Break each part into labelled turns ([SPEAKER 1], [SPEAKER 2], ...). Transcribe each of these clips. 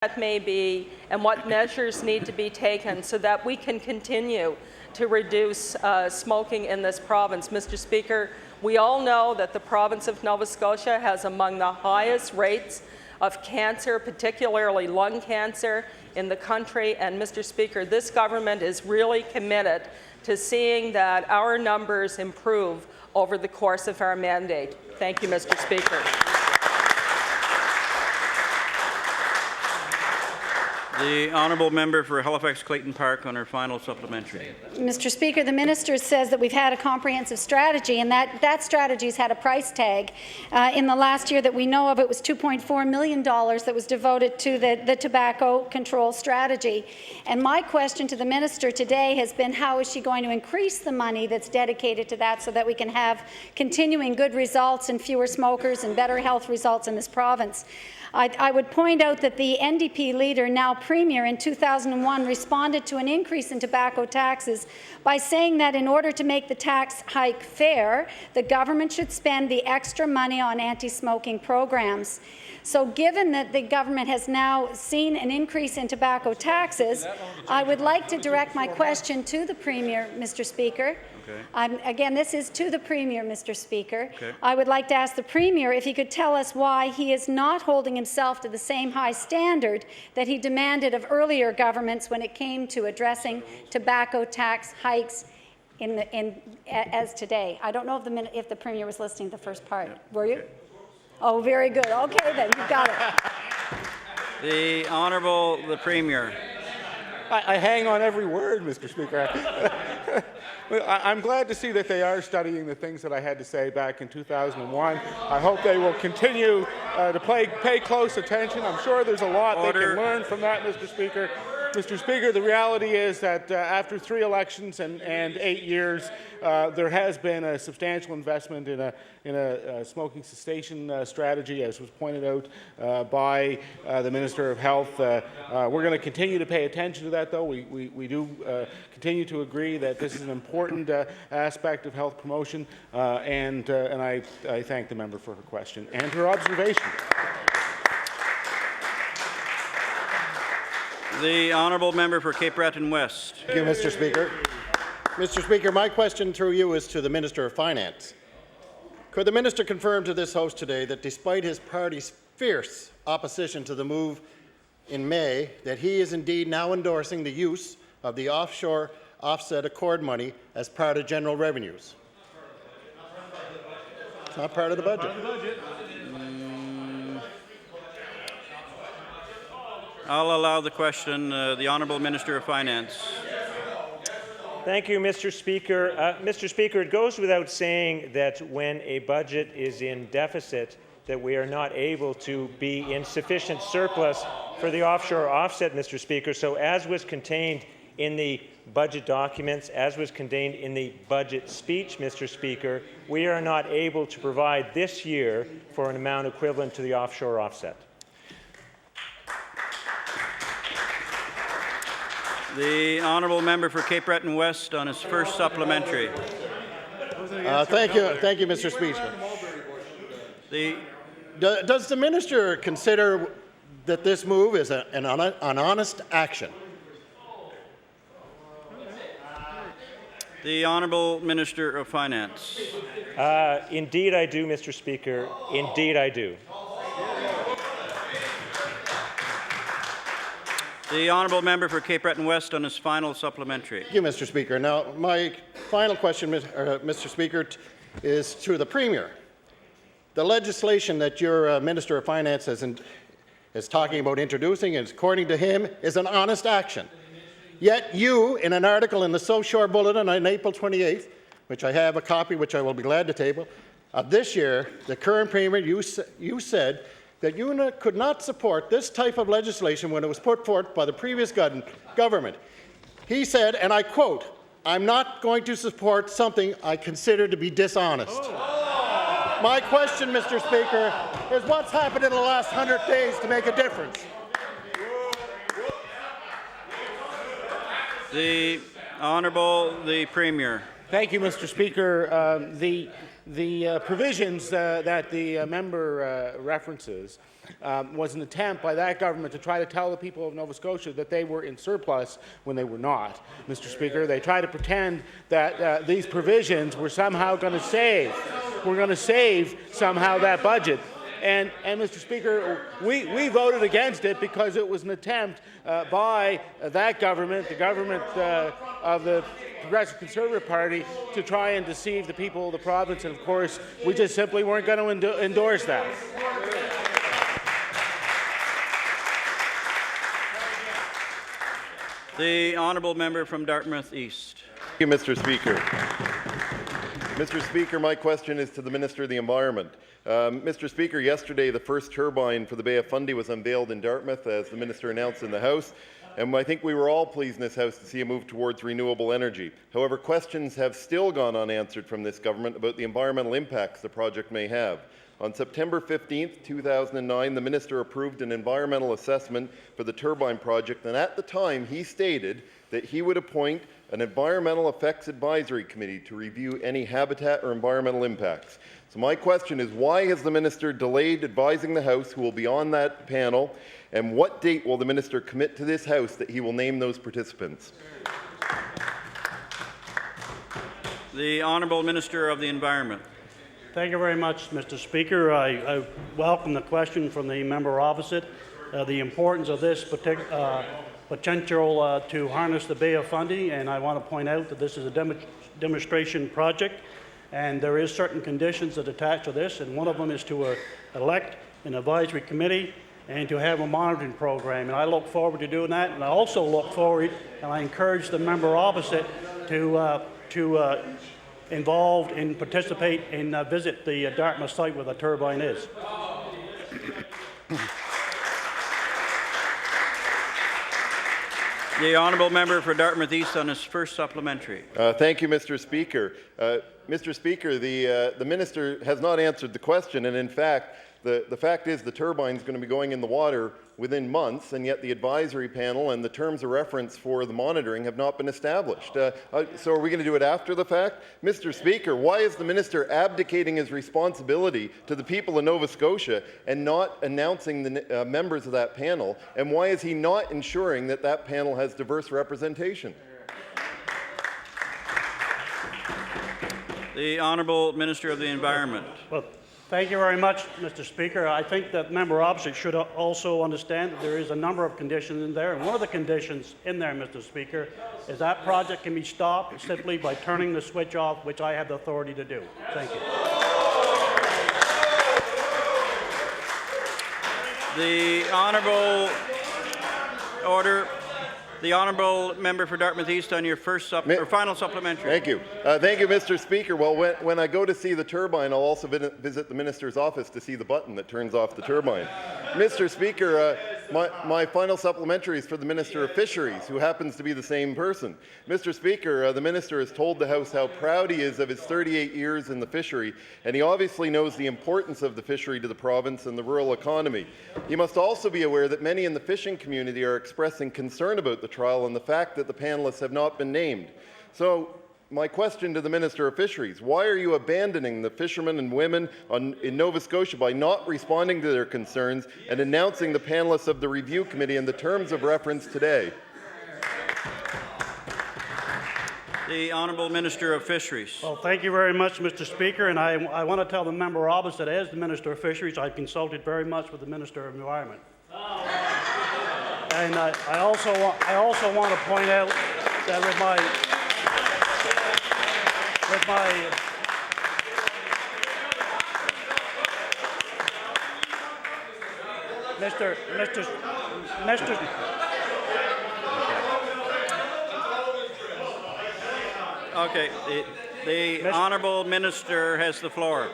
[SPEAKER 1] that may be and what measures need to be taken so that we can continue to reduce smoking in this province. Mr. Speaker, we all know that the province of Nova Scotia has among the highest rates of cancer, particularly lung cancer, in the country. And Mr. Speaker, this government is really committed to seeing that our numbers improve over the course of our mandate. Thank you, Mr. Speaker.
[SPEAKER 2] The honourable member for Halifax-Clayton Park on her final supplementary.
[SPEAKER 3] Mr. Speaker, the minister says that we've had a comprehensive strategy, and that strategy's had a price tag. In the last year that we know of, it was $2.4 million that was devoted to the tobacco control strategy. And my question to the minister today has been, how is she going to increase the money that's dedicated to that so that we can have continuing good results and fewer smokers and better health results in this province? I would point out that the NDP leader, now Premier, in 2001 responded to an increase in tobacco taxes by saying that in order to make the tax hike fair, the government should spend the extra money on anti-smoking programs. So given that the government has now seen an increase in tobacco taxes, I would like to direct my question to the Premier, Mr. Speaker. Okay. Again, this is to the Premier, Mr. Speaker. Okay. I would like to ask the Premier if he could tell us why he is not holding himself to the same high standard that he demanded of earlier governments when it came to addressing tobacco tax hikes as today. I don't know if the Premier was listening to the first part. Were you? Oh, very good. Okay, then, you've got it.
[SPEAKER 2] The Honourable Premier.
[SPEAKER 4] I hang on every word, Mr. Speaker. I'm glad to see that they are studying the things that I had to say back in 2001. I hope they will continue to pay close attention. I'm sure there's a lot they can learn from that, Mr. Speaker. Mr. Speaker, the reality is that after 3 elections and 8 years, there has been a substantial investment in a smoking cessation strategy, as was pointed out by the Minister of Health. We're going to continue to pay attention to that, though. We do continue to agree that this is an important aspect of health promotion, and I thank the member for her question and her observation.
[SPEAKER 2] The honourable member for Cape Breton West.
[SPEAKER 5] Thank you, Mr. Speaker. Mr. Speaker, my question through you is to the Minister of Finance. Could the minister confirm to this House today that despite his party's fierce opposition to the move in May, that he is indeed now endorsing the use of the offshore offset accord money as part of general revenues? It's not part of the budget.
[SPEAKER 2] I'll allow the question. The Honourable Minister of Finance.
[SPEAKER 6] Thank you, Mr. Speaker. Mr. Speaker, it goes without saying that when a budget is in deficit, that we are not able to be in sufficient surplus for the offshore offset, Mr. Speaker. So as was contained in the budget documents, as was contained in the budget speech, Mr. Speaker, we are not able to provide this year for an amount equivalent to the offshore offset.
[SPEAKER 2] The honourable member for Cape Breton West on his first supplementary.
[SPEAKER 5] Thank you, Mr. Speaker. Does the minister consider that this move is an honest action?
[SPEAKER 2] The Honourable Minister of Finance.
[SPEAKER 6] Indeed I do, Mr. Speaker. Indeed I do.
[SPEAKER 2] The honourable member for Cape Breton West on his final supplementary.
[SPEAKER 5] Thank you, Mr. Speaker. Now, my final question, Mr. Speaker, is to the Premier. The legislation that your Minister of Finance is talking about introducing, is, according to him, is an honest action. Yet you, in an article in the South Shore Bulletin on April 28th, which I have a copy, which I will be glad to table, of this year, the current Premier, you said that you could not support this type of legislation when it was put forth by the previous government. He said, and I quote, "I'm not going to support something I consider to be dishonest." My question, Mr. Speaker, is what's happened in the last 100 days to make a difference?
[SPEAKER 2] The Honourable the Premier.
[SPEAKER 4] Thank you, Mr. Speaker. the provisions that the member references was an attempt by that government to try to tell the people of Nova Scotia that they were in surplus when they were not. Mr. Speaker, they tried to pretend that these provisions were somehow going to save somehow that budget. And Mr. Speaker, we voted against it because it was an attempt by that government, the government of the Progressive Conservative Party, to try and deceive the people of the province. And of course, we just simply weren't going to endorse that.
[SPEAKER 2] The honourable member from Dartmouth East.
[SPEAKER 7] Thank you, Mr. Speaker. Mr. Speaker, my question is to the Minister of the Environment. Mr. Speaker, yesterday the first turbine for the Bay of Fundy was unveiled in Dartmouth, as the Minister announced in the House, and I think we were all pleased in this House to see a move towards renewable energy. However, questions have still gone unanswered from this government about the environmental impacts the project may have. On September 15, 2009, the Minister approved an environmental assessment for the turbine project, and at the time he stated that he would appoint an Environmental Effects Advisory Committee to review any habitat or environmental impacts. So my question is, why has the Minister delayed advising the House who will be on that panel, and what date will the Minister commit to this House that he will name those participants?
[SPEAKER 2] The Honourable Minister of the Environment.
[SPEAKER 8] Thank you very much, Mr. Speaker. I welcome the question from the member opposite. The importance of this potential to harness the Bay of Fundy, and I want to point out that this is a demonstration project, and there is certain conditions that attach to this, and one of them is to elect an advisory committee and to have a monitoring program, and I look forward to doing that. And I also look forward, and I encourage the member opposite to involved and participate and visit the Dartmouth site where the turbine is.
[SPEAKER 2] The honourable member for Dartmouth East on his first supplementary.
[SPEAKER 7] Thank you, Mr. Speaker. Mr. Speaker, the Minister has not answered the question, and in fact, the fact is the turbine is going to be going in the water within months, and yet the advisory panel and the terms of reference for the monitoring have not been established. So are we going to do it after the fact? Mr. Speaker, why is the Minister abdicating his responsibility to the people of Nova Scotia and not announcing the members of that panel? And why is he not ensuring that that panel has diverse representation?
[SPEAKER 2] The Honourable Minister of the Environment.
[SPEAKER 8] Well, thank you very much, Mr. Speaker. I think that member opposite should also understand that there is a number of conditions in there, and one of the conditions in there, Mr. Speaker, is that project can be stopped simply by turning the switch off, which I have the authority to do. Thank you.
[SPEAKER 2] The Honourable Order. The Honourable Member for Dartmouth East on your first or final supplementary.
[SPEAKER 7] Thank you. Thank you, Mr. Speaker. Well, when I go to see the turbine, I'll also visit the Minister's office to see the button that turns off the turbine. Mr. Speaker, my final supplementary is for the Minister of Fisheries, who happens to be the same person. Mr. Speaker, the Minister has told the House how proud he is of his 38 years in the fishery, and he obviously knows the importance of the fishery to the province and the rural economy. He must also be aware that many in the fishing community are expressing concern about the trial and the fact that the panelists have not been named. So, my question to the Minister of Fisheries, why are you abandoning the fishermen and women in Nova Scotia by not responding to their concerns and announcing the panelists of the review committee in the terms of reference today?
[SPEAKER 2] The Honourable Minister of Fisheries.
[SPEAKER 8] Well, thank you very much, Mr. Speaker, and I want to tell the member opposite, as the Minister of Fisheries, I've consulted very much with the Minister of Environment. And I also want to point out that with my
[SPEAKER 2] Okay, the Honourable Minister has the floor.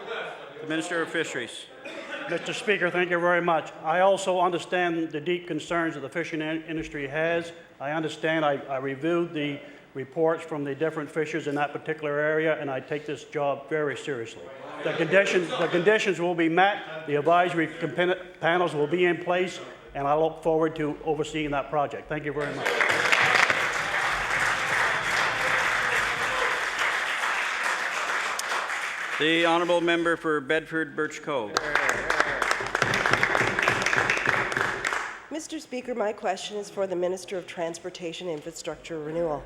[SPEAKER 2] The Minister of Fisheries.
[SPEAKER 8] Mr. Speaker, thank you very much. I also understand the deep concerns that the fishing industry has. I understand. I reviewed the reports from the different fishers in that particular area, and I take this job very seriously. The conditions will be met. The advisory panels will be in place, and I look forward to overseeing that project. Thank you very much.
[SPEAKER 2] The honourable member for Bedford Birch Cove.
[SPEAKER 9] Mr. Speaker, my question is for the Minister of Transportation and Infrastructure Renewal.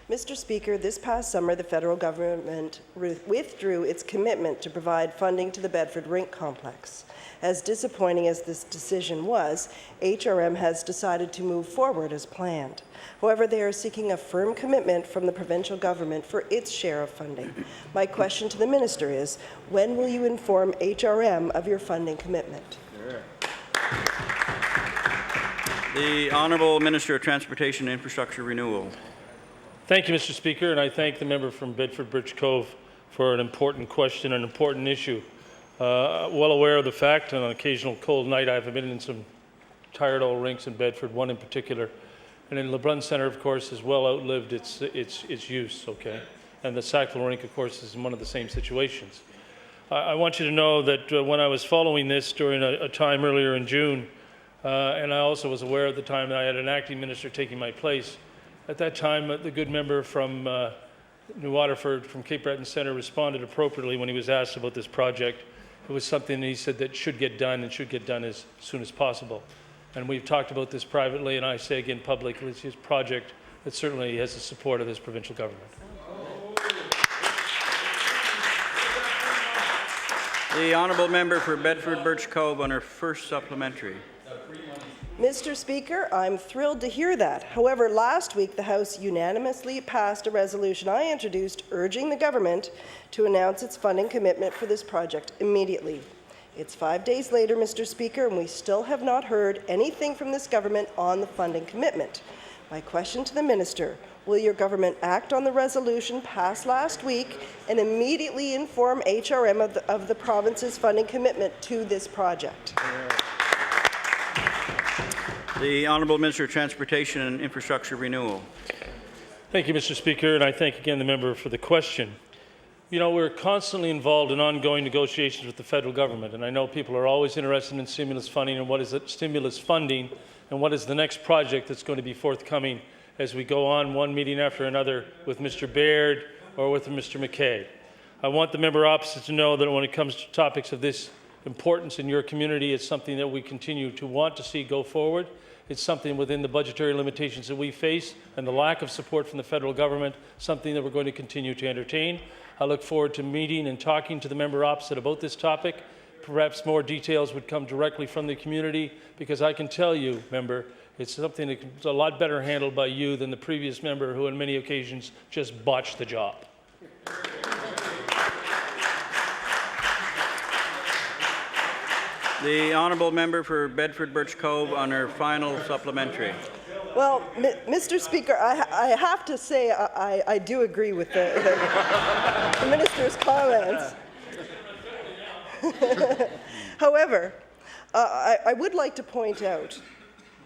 [SPEAKER 9] Mr. Speaker, this past summer, the federal government withdrew its commitment to provide funding to the Bedford Rink Complex. As disappointing as this decision was, HRM has decided to move forward as planned. However, they are seeking a firm commitment from the provincial government for its share of funding. My question to the minister is, when will you inform HRM of your funding commitment?
[SPEAKER 2] The Honourable Minister of Transportation and Infrastructure Renewal.
[SPEAKER 10] Thank you, Mr. Speaker, and I thank the member from Bedford Birch Cove for an important question, an important issue. Well aware of the fact, on an occasional cold night, I've been in some tired old rinks in Bedford, one in particular, and in LeBrun Centre, of course, has well outlived its use, okay? And the Sackville Rink, of course, is in one of the same situations. I want you to know that when I was following this during a time earlier in June, and I also was aware at the time that I had an acting minister taking my place. At that time, the good member from New Waterford, from Cape Breton Centre, responded appropriately when he was asked about this project. It was something that he said that should get done and should get done as soon as possible. And we've talked about this privately, and I say again publicly, it's his project that certainly has the support of this provincial government.
[SPEAKER 2] The honourable member for Bedford Birch Cove on her first supplementary.
[SPEAKER 9] Mr. Speaker, I'm thrilled to hear that. However, last week the House unanimously passed a resolution I introduced urging the government to announce its funding commitment for this project immediately. It's 5 days later, Mr. Speaker, and we still have not heard anything from this government on the funding commitment. My question to the minister, will your government act on the resolution passed last week and immediately inform HRM of the province's funding commitment to this project?
[SPEAKER 2] The Honourable Minister of Transportation and Infrastructure Renewal.
[SPEAKER 10] Thank you, Mr. Speaker, and I thank again the member for the question. You know, we're constantly involved in ongoing negotiations with the federal government, and I know people are always interested in stimulus funding and what is it, stimulus funding and what is the next project that's going to be forthcoming as we go on one meeting after another with Mr. Baird or with Mr. McKay. I want the member opposite to know that when it comes to topics of this importance in your community, it's something that we continue to want to see go forward. It's something within the budgetary limitations that we face and the lack of support from the federal government, something that we're going to continue to entertain. I look forward to meeting and talking to the member opposite about this topic. Perhaps more details would come directly from the community, because I can tell you, member, it's something that's a lot better handled by you than the previous member who on many occasions just botched the job.
[SPEAKER 2] The honourable member for Bedford Birch Cove on her final supplementary.
[SPEAKER 9] Well, Mr. Speaker, I have to say I do agree with the minister's comments. However, I would like to point out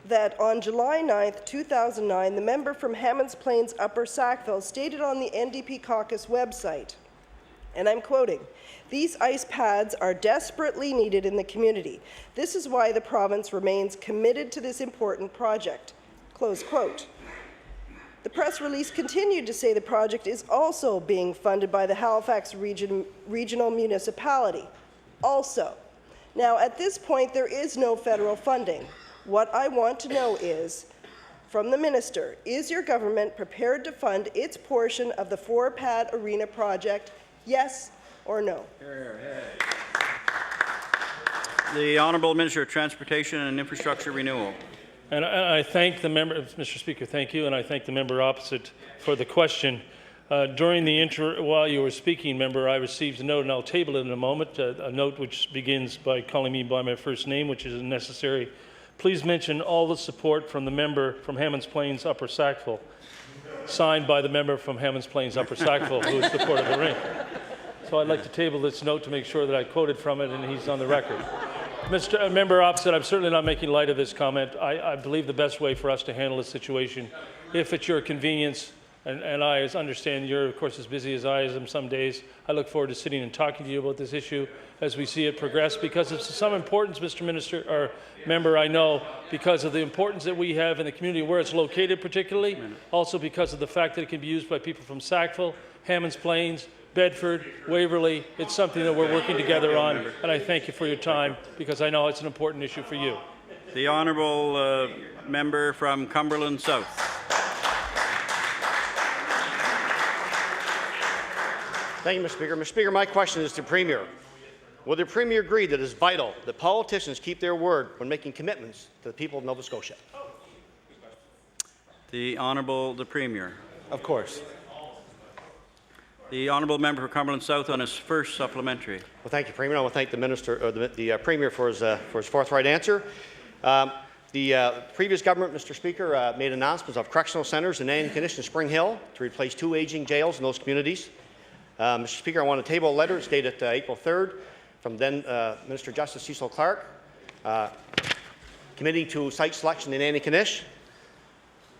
[SPEAKER 9] that on July 9th, 2009, the member from Hammonds Plains Upper Sackville stated on the NDP caucus website, and I'm quoting, "These ice pads are desperately needed in the community. This is why the province remains committed to this important project." Close quote. The press release continued to say the project is also being funded by the Halifax Regional Municipality. Also. Now, at this point, there is no federal funding. What I want to know is, from the minister, is your government prepared to fund its portion of the 4-pad arena project? Yes or no?
[SPEAKER 2] The Honourable Minister of Transportation and Infrastructure Renewal.
[SPEAKER 10] And I thank the member, Mr. Speaker, thank you, and I thank the member opposite for the question. During the while you were speaking, member, I received a note, and I'll table it in a moment, a note which begins by calling me by my first name, which is necessary. Please mention all the support from the member from Hammonds Plains Upper Sackville, signed by the member from Hammonds Plains Upper Sackville, who is supportive of the rink. So I'd like to table this note to make sure that I quoted from it and he's on the record. Mr. Member opposite, I'm certainly not making light of this comment. I believe the best way for us to handle this situation, if at your convenience, And I understand you're, of course, as busy as I am some days. I look forward to sitting and talking to you about this issue as we see it progress, because it's of some importance, Mr. Minister, or Member, I know, because of the importance that we have in the community where it's located particularly, also because of the fact that it can be used by people from Sackville, Hammonds Plains, Bedford, Waverley. It's something that we're working together on, and I thank you for your time, because I know it's an important issue for you.
[SPEAKER 2] The honourable member from Cumberland South.
[SPEAKER 11] Thank you, Mr. Speaker. Mr. Speaker, my question is to the Premier. Will the Premier agree that it is vital that politicians keep their word when making commitments to the people of Nova Scotia?
[SPEAKER 2] The Premier.
[SPEAKER 11] Of course.
[SPEAKER 2] The honourable member for Cumberland South on his first supplementary.
[SPEAKER 11] Well, thank you, Premier. I want to thank the Minister, or the Premier, for his forthright answer. The previous government, Mr. Speaker, made announcements of correctional centres in Antigonish and Spring Hill to replace 2 aging jails in those communities. Mr. Speaker, I want to table a letter dated April 3rd from then Minister Justice Cecil Clark, committing to site selection in Antigonish.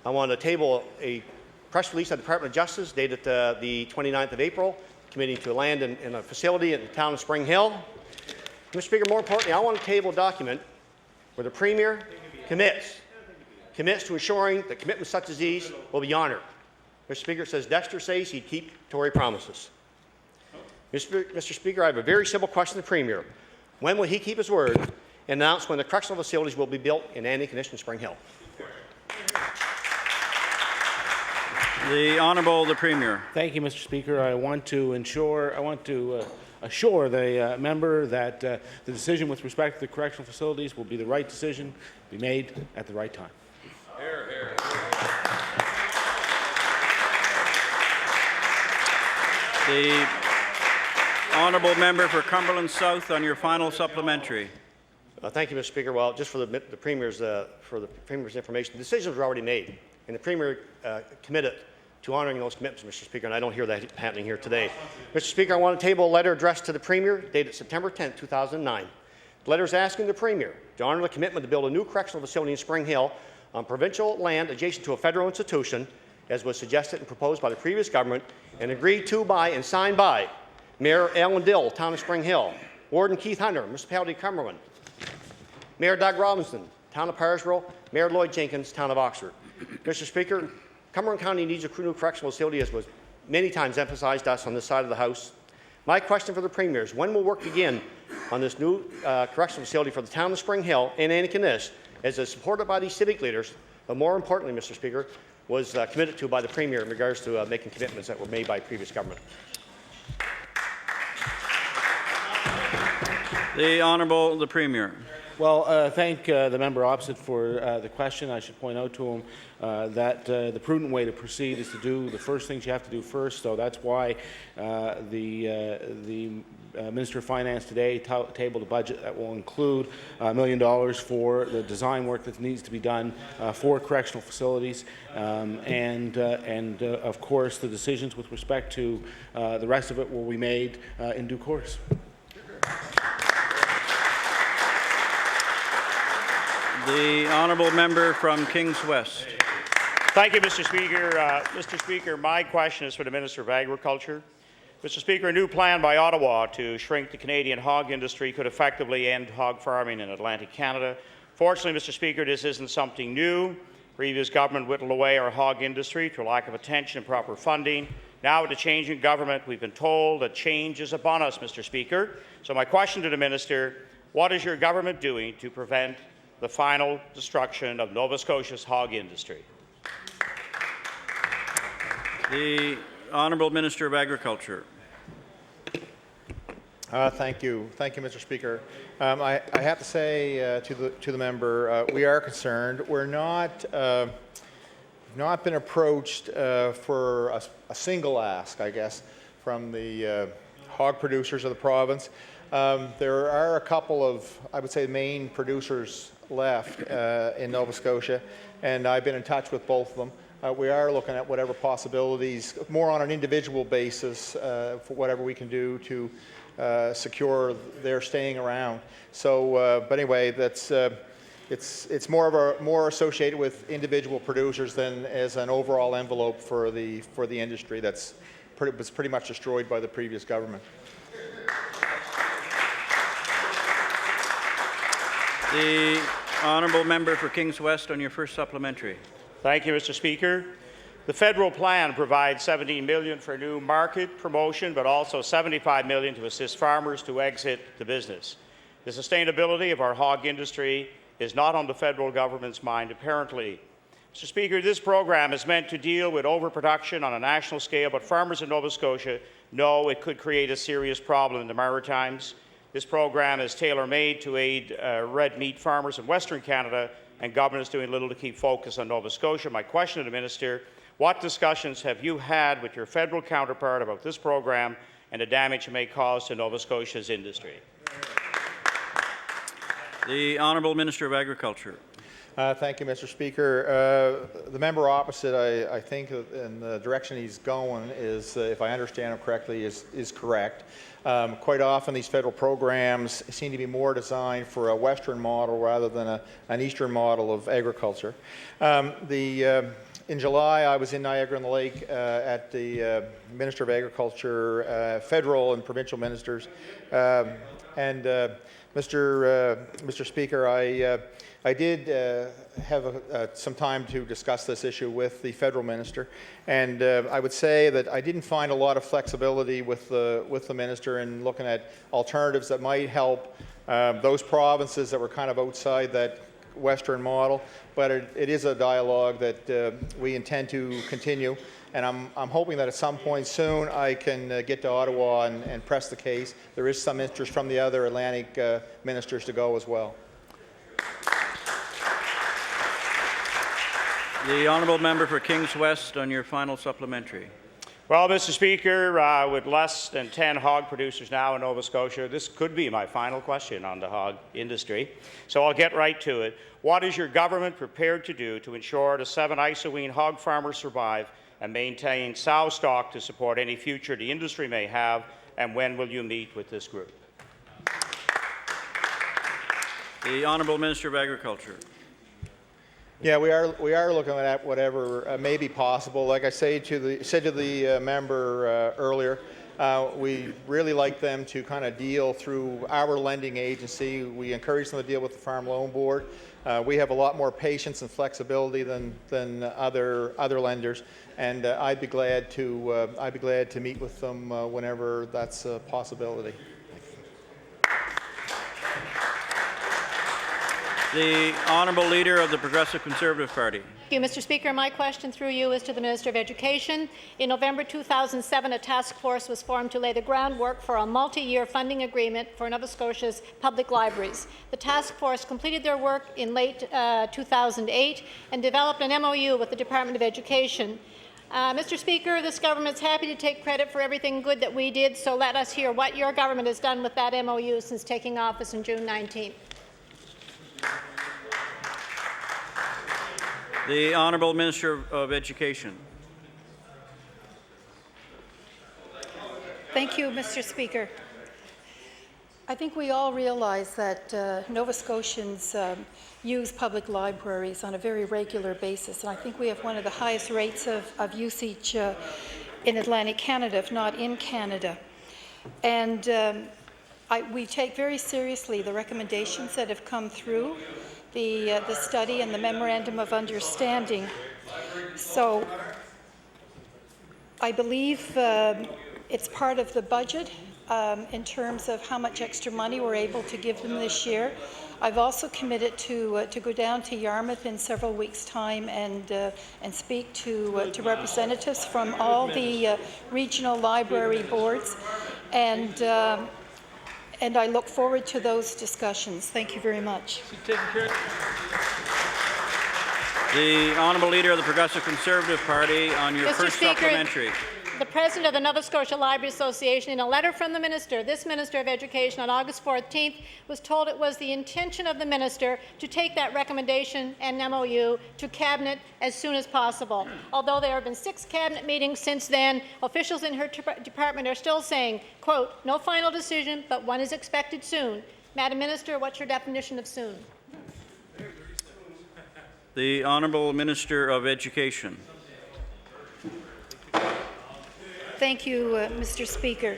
[SPEAKER 11] I want to table a press release of the Department of Justice dated the 29th of April, committing to land in a facility in the town of Spring Hill. Mr. Speaker, more importantly, I want to table a document where the Premier commits to ensuring that commitments such as these will be honoured. Mr. Speaker, it says Dexter says he'd keep Tory promises. Mr. Speaker, I have a very simple question to the Premier. When will he keep his word and announce when the correctional facilities will be built in Antigonish and Spring Hill?
[SPEAKER 2] The Premier.
[SPEAKER 12] Thank you, Mr. Speaker. I want to assure the member that the decision with respect to the correctional facilities will be the right decision, be made at the right time.
[SPEAKER 2] Hear, hear. The honourable member for Cumberland South on your final supplementary.
[SPEAKER 11] Thank you, Mr. Speaker. Well, just for the Premier's information, the decisions were already made, and the Premier committed to honouring those commitments, Mr. Speaker, and I don't hear that happening here today. Mr. Speaker, I want to table a letter addressed to the Premier dated September 10, 2009. The letter is asking the Premier to honour the commitment to build a new correctional facility in Spring Hill on provincial land adjacent to a federal institution, as was suggested and proposed by the previous government and agreed to by and signed by Mayor Alan Dill, Town of Spring Hill, Warden Keith Hunter, Municipality of Cumberland, Mayor Doug Robinson, Town of Parsboro, Mayor Lloyd Jenkins, Town of Oxford. Mr. Speaker, Cumberland County needs a new correctional facility, as was many times emphasized us on this side of the House. My question for the Premier is, when will work begin on this new correctional facility for the Town of Spring Hill and Antigonish, as is supported by these civic leaders, but more importantly, Mr. Speaker, was committed to by the Premier in regards to making commitments that were made by previous government?
[SPEAKER 2] The Premier.
[SPEAKER 12] Well, thank the member opposite for the question. I should point out to him that the prudent way to proceed is to do the first things you have to do first. So that's why the Minister of Finance today tabled a budget that will include $1 million for the design work that needs to be done for correctional facilities, and of course the decisions with respect to the rest of it will be made in due course.
[SPEAKER 2] The honourable member from Kings West.
[SPEAKER 13] Thank you, Mr. Speaker. Mr. Speaker, my question is for the Minister of Agriculture. Mr. Speaker, a new plan by Ottawa to shrink the Canadian hog industry could effectively end hog farming in Atlantic Canada. Fortunately, Mr. Speaker, this isn't something new. Previous government whittled away our hog industry through lack of attention and proper funding. Now, with the change in government, we've been told that change is upon us, Mr. Speaker. So my question to the Minister, what is your government doing to prevent the final destruction of Nova Scotia's hog industry?
[SPEAKER 2] The Honourable Minister of Agriculture.
[SPEAKER 14] Thank you, Mr. Speaker. I have to say to the member, we are concerned. We're not been approached for a single ask, I guess, from the hog producers of the province. There are a couple of, I would say, main producers left in Nova Scotia, and I've been in touch with both of them. We are looking at whatever possibilities, more on an individual basis, for whatever we can do to secure their staying around. So, but anyway, that's it's more associated with individual producers than as an overall envelope for the industry was pretty much destroyed by the previous government.
[SPEAKER 2] The honourable member for Kings West on your first supplementary.
[SPEAKER 13] Thank you, Mr. Speaker. The federal plan provides $17 million for new market promotion, but also $75 million to assist farmers to exit the business. The sustainability of our hog industry is not on the federal government's mind, apparently. Mr. Speaker, this program is meant to deal with overproduction on a national scale, but farmers in Nova Scotia know it could create a serious problem in the Maritimes. This program is tailor-made to aid red meat farmers in Western Canada, and government is doing little to keep focus on Nova Scotia. My question to the Minister, what discussions have you had with your federal counterpart about this program and the damage it may cause to Nova Scotia's industry?
[SPEAKER 2] The Honourable Minister of Agriculture.
[SPEAKER 14] Thank you, Mr. Speaker. The member opposite, I think, in the direction he's going is, if I understand him correctly, is correct. Quite often, these federal programs seem to be more designed for a Western model rather than an Eastern model of agriculture. In July, I was in Niagara-on-the-Lake at the Minister of Agriculture, federal and provincial ministers, and Mr. Speaker, I did have some time to discuss this issue with the federal minister, and I would say that I didn't find a lot of flexibility with the minister in looking at alternatives that might help those provinces that were kind of outside that Western model. But it is a dialogue that we intend to continue, and I'm hoping that at some point soon I can get to Ottawa and press the case. There is some interest from the other Atlantic ministers to go as well.
[SPEAKER 2] The honourable member for Kings West on your final supplementary.
[SPEAKER 13] Well, Mr. Speaker, with less than 10 hog producers now in Nova Scotia, this could be my final question on the hog industry. So I'll get right to it. What is your government prepared to do to ensure the 7 Isoween hog farmers survive and maintain sow stock to support any future the industry may have, and when will you meet with this group?
[SPEAKER 2] The Honourable Minister of Agriculture.
[SPEAKER 14] Yeah, we are looking at whatever may be possible. Like I said to the member earlier, we really like them to kind of deal through our lending agency. We encourage them to deal with the Farm Loan Board. We have a lot more patience and flexibility than other lenders, and I'd be glad to meet with them whenever that's a possibility.
[SPEAKER 2] The Honourable Leader of the Progressive Conservative Party.
[SPEAKER 15] Thank you, Mr. Speaker. My question through you is to the Minister of Education. In November 2007, a task force was formed to lay the groundwork for a multi-year funding agreement for Nova Scotia's public libraries. The task force completed their work in late 2008 and developed an MOU with the Department of Education. Mr. Speaker, this government is happy to take credit for everything good that we did, so let us hear what your government has done with that MOU since taking office on June 19th.
[SPEAKER 2] The Honourable Minister of Education.
[SPEAKER 16] Thank you, Mr. Speaker. I think we all realize that Nova Scotians use public libraries on a very regular basis, and I think we have one of the highest rates of usage in Atlantic Canada, if not in Canada. And we take very seriously the recommendations that have come through the study and the Memorandum of Understanding. So I believe it's part of the budget in terms of how much extra money we're able to give them this year. I've also committed to go down to Yarmouth in several weeks' time and speak to representatives from all the regional library boards, and I look forward to those discussions. Thank you very much.
[SPEAKER 2] The Honourable Leader of the Progressive Conservative Party on your
[SPEAKER 15] Mr.
[SPEAKER 2] first
[SPEAKER 15] Speaker,
[SPEAKER 2] supplementary.
[SPEAKER 15] The President of the Nova Scotia Library Association, in a letter from the Minister, this Minister of Education, on August 14th, was told it was the intention of the Minister to take that recommendation and MOU to Cabinet as soon as possible. Although there have been 6 Cabinet meetings since then, officials in her department are still saying, quote, no final decision, but one is expected soon. Madam Minister, what's your definition of soon?
[SPEAKER 2] The Honourable Minister of Education.
[SPEAKER 16] Thank you, Mr. Speaker.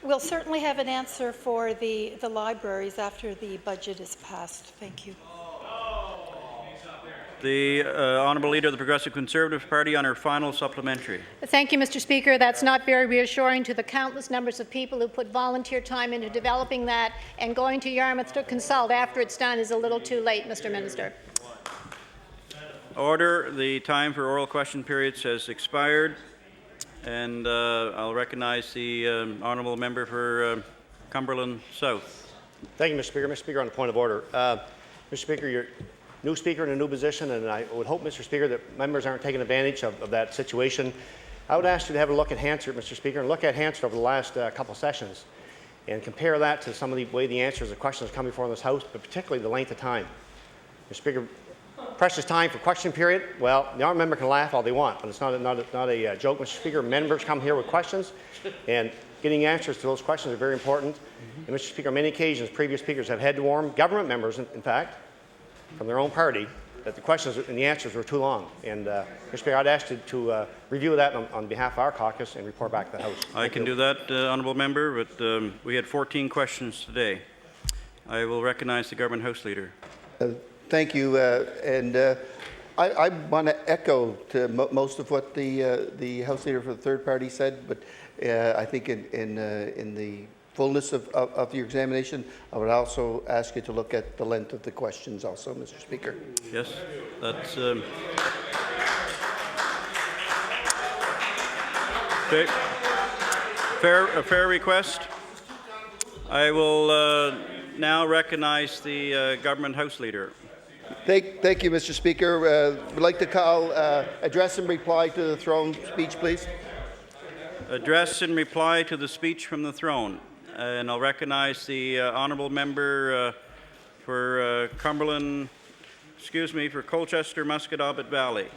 [SPEAKER 16] We'll certainly have an answer for the libraries after the budget is passed. Thank you.
[SPEAKER 2] The Honourable Leader of the Progressive Conservative Party on her final supplementary.
[SPEAKER 15] Thank you, Mr. Speaker. That's not very reassuring to the countless numbers of people who put volunteer time into developing that, and going to Yarmouth to consult after it's done is a little too late, Mr. Minister.
[SPEAKER 2] Order. The time for oral question periods has expired, and I'll recognize the Honourable Member for Cumberland South.
[SPEAKER 11] Thank you, Mr. Speaker. Mr. Speaker, on a point of order. Mr. Speaker, you're new Speaker in a new position, and I would hope, Mr. Speaker, that members aren't taking advantage of that situation. I would ask you to have a look at Hansard, Mr. Speaker, and look at Hansard over the last couple sessions and compare that to some of the way the answers to questions come before this House, but particularly the length of time. Mr. Speaker, precious time for question period. Well, the honourable member can laugh all they want, but it's not a joke, Mr. Speaker. Members come here with questions, and getting answers to those questions are very important. And Mr. Speaker, on many occasions, previous speakers have had to warn government members, in fact, from their own party, that the questions and the answers were too long. And Mr. Speaker, I'd ask you to review that on behalf of our caucus and report back to the House.
[SPEAKER 2] I can do that, Honourable Member, but we had 14 questions today. I will recognize the Government House Leader.
[SPEAKER 17] Thank you, I want to echo to most of what the House Leader for the third party said, but I think in the fullness of your examination, I would also ask you to look at the length of the questions also, Mr. Speaker.
[SPEAKER 2] Yes, that's okay. A fair request. I will now recognize the Government House Leader.
[SPEAKER 17] Thank you, Mr. Speaker. Would like to call address and reply to the throne speech, please.
[SPEAKER 2] Address and reply to the speech from the throne. And I'll recognize the Honourable Member for Cumberland, for Colchester, Musquodoboit Valley.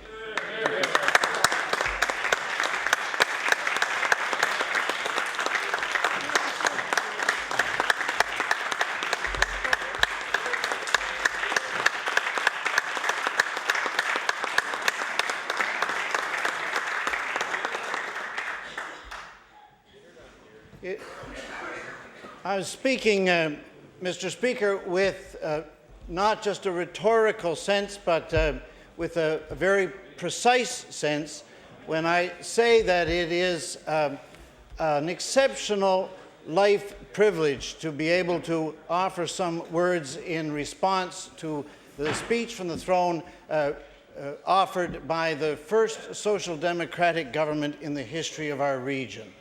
[SPEAKER 18] I was speaking, Mr. Speaker, with not just a rhetorical sense, but with a very precise sense when I say that it is an exceptional life privilege to be able to offer some words in response to the speech from the throne offered by the first social democratic government in the history of our region.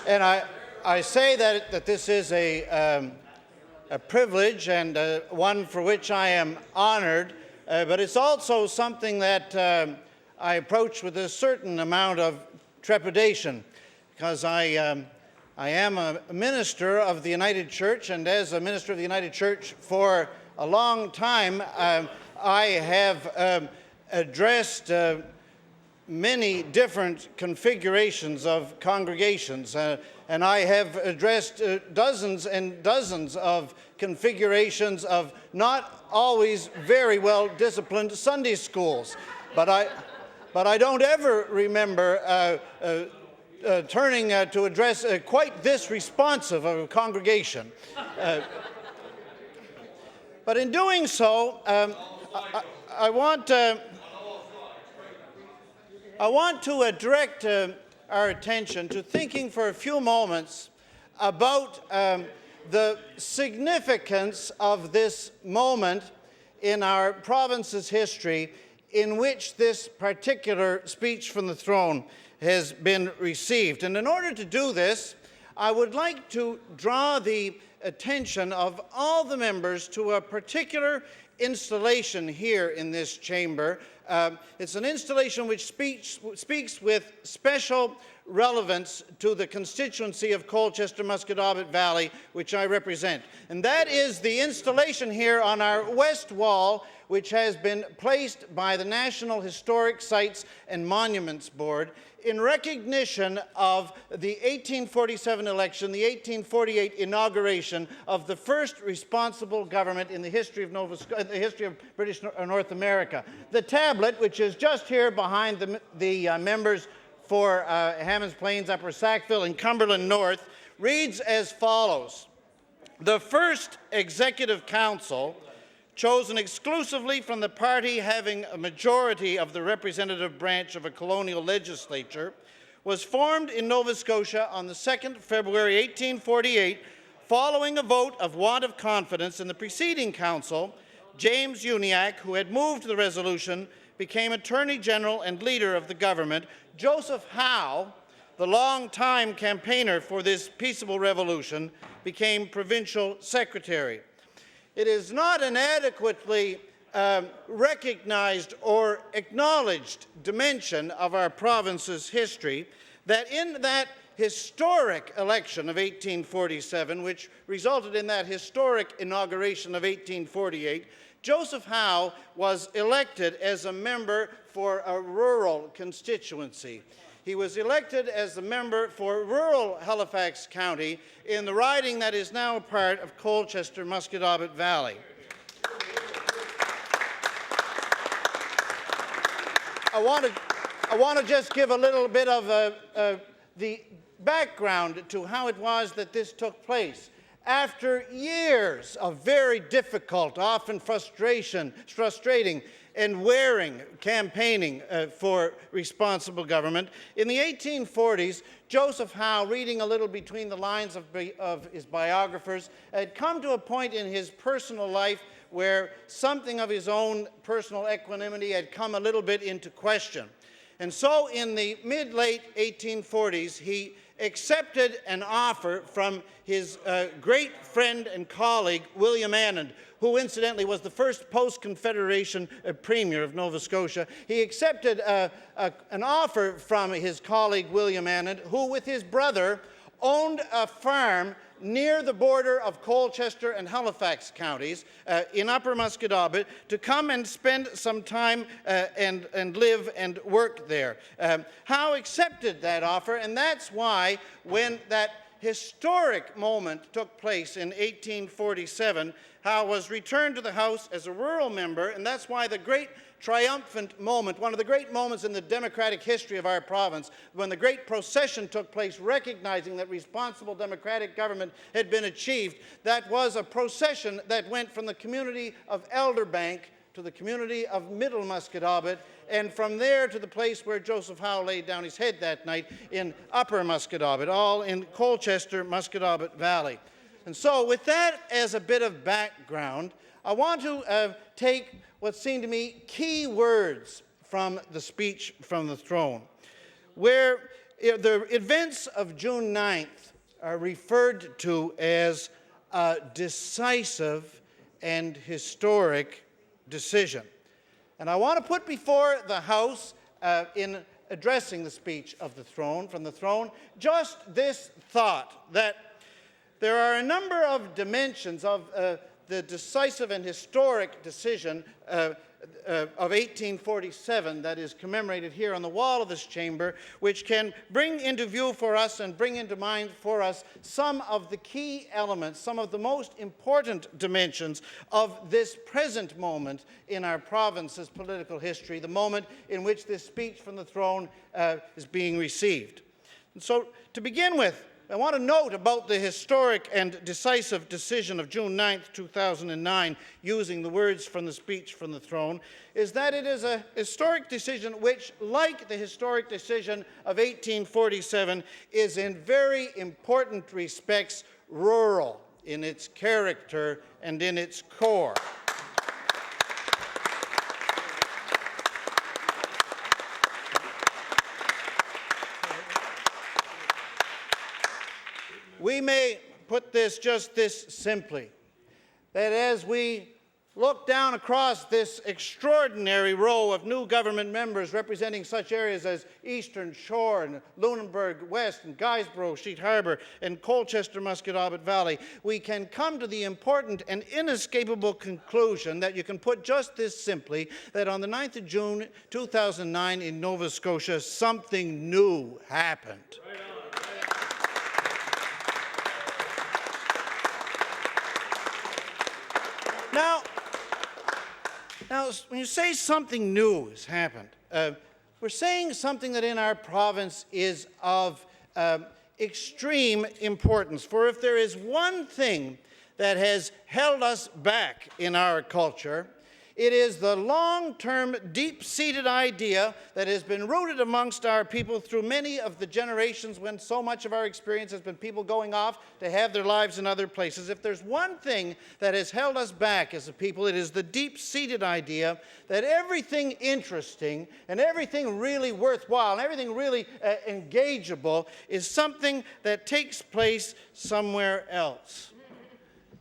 [SPEAKER 18] And I say that this is a privilege and one for which I am honored, but it's also something that I approach with a certain amount of trepidation, because I am a minister of the United Church, and as a minister of the United Church for a long time, I have addressed many different configurations of congregations, and I have addressed dozens and dozens of configurations of not always very well disciplined Sunday schools. But I don't ever remember turning to address quite this responsive of a congregation. But in doing so, I want to direct our attention to thinking for a few moments about the significance of this moment in our province's history in which this particular speech from the throne has been received. And in order to do this, I would like to draw the attention of all the members to a particular installation here in this chamber. It's an installation which speaks with special relevance to the constituency of Colchester, Musquodoboit Valley, which I represent. And that is the installation here on our west wall, which has been placed by the National Historic Sites and Monuments Board in recognition of the 1847 election, the 1848 inauguration of the first responsible government in the history of British North America. The tablet, which is just here behind the members for Hammonds Plains, Upper Sackville, and Cumberland North, reads as follows. The first Executive Council, chosen exclusively from the party having a majority of the representative branch of a colonial legislature, was formed in Nova Scotia on the 2nd February 1848, following a vote of want of confidence in the preceding council. James Uniacke, who had moved the resolution, became Attorney General and leader of the government. Joseph Howe, the long-time campaigner for this peaceable revolution, became provincial secretary. It is not an adequately recognized or acknowledged dimension of our province's history that in that historic election of 1847, which resulted in that historic inauguration of 1848, Joseph Howe was elected as a member for a rural constituency. He was elected as a member for rural Halifax County in the riding that is now a part of Colchester-Musquodoboit Valley. I want to just give a little bit of the background to how it was that this took place. After years of very difficult, often frustrating, and wearing campaigning for responsible government, in the 1840s, Joseph Howe, reading a little between the lines of his biographers, had come to a point in his personal life where something of his own personal equanimity had come a little bit into question. And so in the mid-late 1840s, he accepted an offer from his great friend and colleague, William Annand, who incidentally was the first post-Confederation Premier of Nova Scotia. He accepted an offer from his colleague, William Annand, who with his brother owned a farm near the border of Colchester and Halifax counties in Upper Musquodoboit to come and spend some time and live and work there. Howe accepted that offer, and that's why when that historic moment took place in 1847, Howe was returned to the House as a rural member, and that's why the great triumphant moment, one of the great moments in the democratic history of our province, when the great procession took place recognizing that responsible democratic government had been achieved, that was a procession that went from the community of Elderbank to the community of Middle Musquodoboit, and from there to the place where Joseph Howe laid down his head that night in Upper Musquodoboit, all in Colchester-Musquodoboit Valley. And so with that as a bit of background, I want to take what seem to me key words from the speech from the throne, where the events of June 9th are referred to as a decisive and historic decision. And I want to put before the House, in addressing the speech of the throne, from the throne, just this thought, that there are a number of dimensions of the decisive and historic decision of 1847 that is commemorated here on the wall of this chamber, which can bring into view for us and bring into mind for us some of the key elements, some of the most important dimensions of this present moment in our province's political history, the moment in which this speech from the throne is being received. And so, to begin with, I want to note about the historic and decisive decision of June 9th, 2009, using the words from the speech from the throne, is that it is a historic decision which, like the historic decision of 1847, is in very important respects rural in its character and in its core. We may put this just this simply, that as we look down across this extraordinary row of new government members representing such areas as Eastern Shore and Lunenburg West and Guysborough, Sheet Harbour and Colchester, Musquodoboit Valley, we can come to the important and inescapable conclusion that you can put just this simply, that on the 9th of June 2009 in Nova Scotia, something new happened. Now, when you say something new has happened, we're saying something that in our province is of extreme importance. For if there is one thing that has held us back in our culture, it is the long-term, deep-seated idea that has been rooted amongst our people through many of the generations when so much of our experience has been people going off to have their lives in other places. If there's one thing that has held us back as a people, it is the deep-seated idea that everything interesting and everything really worthwhile and everything really engageable is something that takes place somewhere else.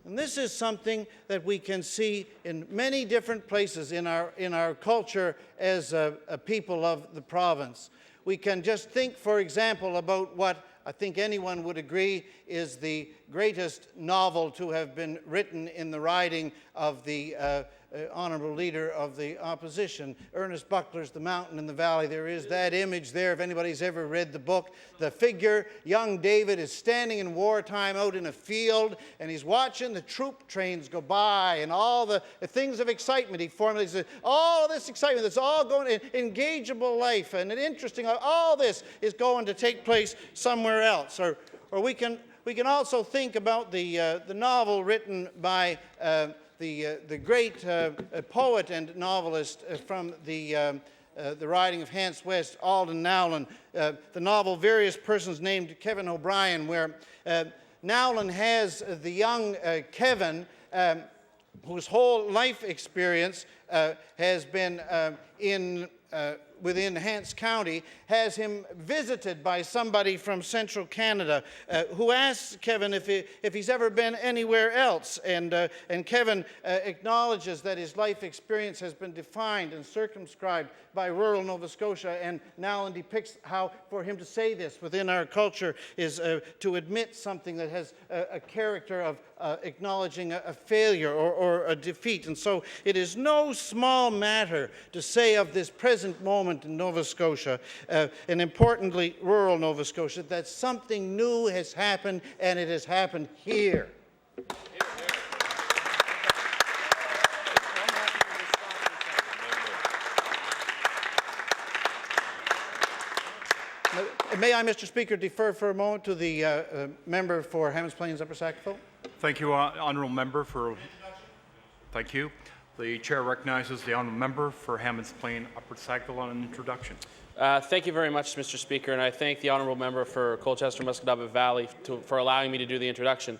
[SPEAKER 18] And this is something that we can see in many different places in our culture as a people of the province. We can just think, for example, about what I think anyone would agree is the greatest novel to have been written in the riding of the Honourable Leader of the Opposition, Ernest Buckler's The Mountain in the Valley. There is that image there, if anybody's ever read the book. The figure, young David, is standing in wartime out in a field, and he's watching the troop trains go by and all the things of excitement he formulates. All this excitement that's all going in engageable life and interesting, all this is going to take place somewhere else. Or we can also think about the novel written by the great poet and novelist from the riding of Hants West, Alden Nowlan, the novel Various Persons Named Kevin O'Brien, where Nowlan has the young Kevin, whose whole life experience has been within Hants County, has him visited by somebody from central Canada who asks Kevin if he's ever been anywhere else. And Kevin acknowledges that his life experience has been defined and circumscribed by rural Nova Scotia, and Nowlan depicts how for him to say this within our culture is to admit something that has a character of acknowledging a failure or a defeat. And so it is no small matter to say of this present moment in Nova Scotia, and importantly rural Nova Scotia, that something new has happened, and it has happened here. May I, Mr. Speaker, defer for a moment to the member for Hammonds Plains Upper Sackville?
[SPEAKER 19] Thank you, Honourable Member, thank you. The Chair recognizes the Honourable Member for Hammonds Plains Upper Sackville on an introduction.
[SPEAKER 20] Thank you very much, Mr. Speaker, and I thank the Honourable Member for Colchester Musquodoboit Valley for allowing me to do the introduction.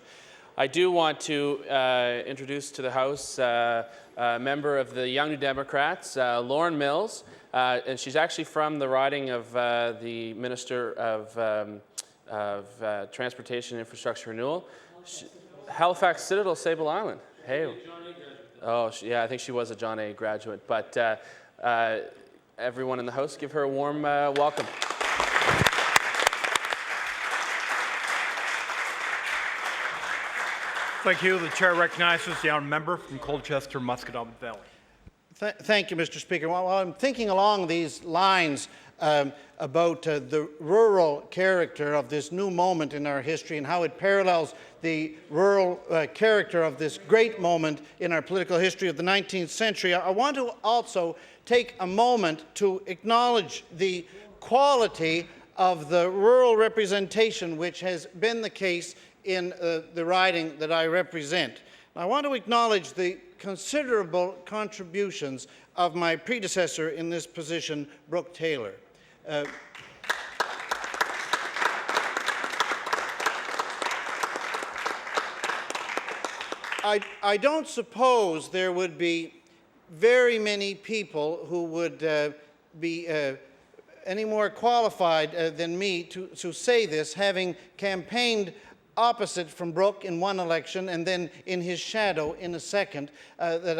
[SPEAKER 20] I do want to introduce to the House a member of the Young New Democrats, Lauren Mills, and she's actually from the riding of the Minister of Transportation and Infrastructure Renewal, Halifax Citadel, Sable Island. Hey. Oh, yeah, I think she was a John A. graduate, but everyone in the House, give her a warm welcome.
[SPEAKER 19] Thank you. The Chair recognizes the Honourable Member from Colchester Musquodoboit Valley.
[SPEAKER 18] Thank you, Mr. Speaker. While I'm thinking along these lines about the rural character of this new moment in our history and how it parallels the rural character of this great moment in our political history of the 19th century, I want to also take a moment to acknowledge the quality of the rural representation which has been the case in the riding that I represent. I want to acknowledge the considerable contributions of my predecessor in this position, Brooke Taylor. I don't suppose there would be very many people who would be any more qualified than me to say this, having campaigned opposite from Brooke in one election and then in his shadow in a second, that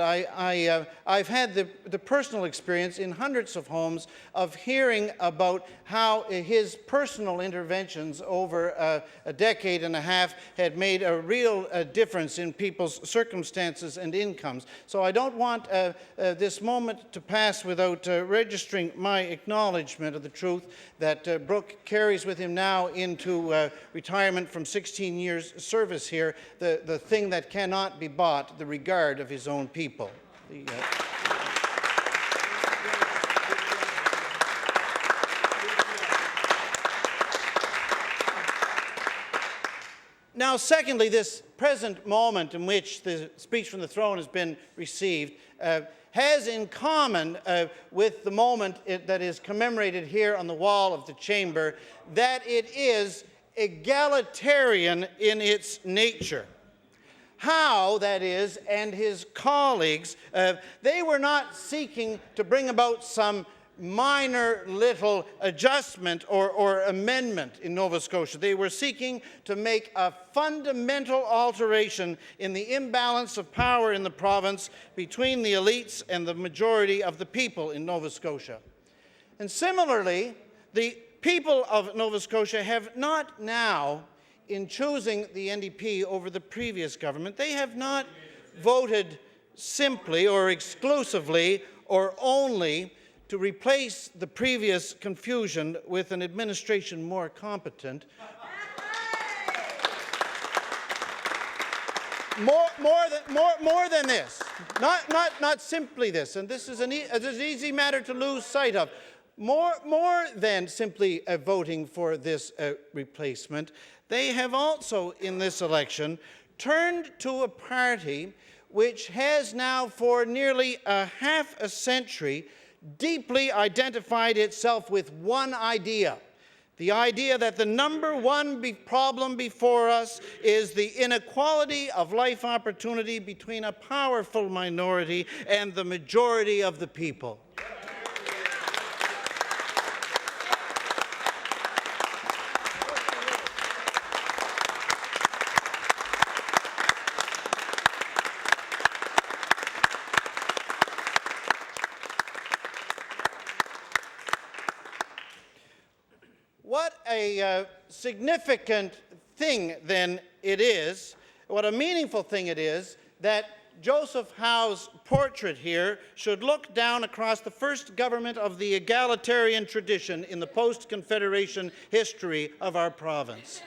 [SPEAKER 18] I've had the personal experience in hundreds of homes of hearing about how his personal interventions over a decade and a half had made a real difference in people's circumstances and incomes. So I don't want this moment to pass without registering my acknowledgement of the truth that Brooke carries with him now into retirement from 16 years service here, the thing that cannot be bought, the regard of his own people. Now, secondly, this present moment in which the speech from the throne has been received has in common with the moment that is commemorated here on the wall of the chamber, that it is egalitarian in its nature. Howe, that is, and his colleagues, they were not seeking to bring about some minor little adjustment or amendment in Nova Scotia. They were seeking to make a fundamental alteration in the imbalance of power in the province between the elites and the majority of the people in Nova Scotia. And similarly, the people of Nova Scotia have not now, in choosing the NDP over the previous government, they have not voted simply or exclusively or only to replace the previous confusion with an administration more competent. More than this, not simply this, and this is an easy matter to lose sight of. More than simply voting for this replacement, they have also, in this election, turned to a party which has now for nearly half a century deeply identified itself with one idea. The idea that the number one problem before us is the inequality of life opportunity between a powerful minority and the majority of the people. What a significant thing, then, it is, what a meaningful thing it is, that Joseph Howe's portrait here should look down across the first government of the egalitarian tradition in the post-Confederation history of our province.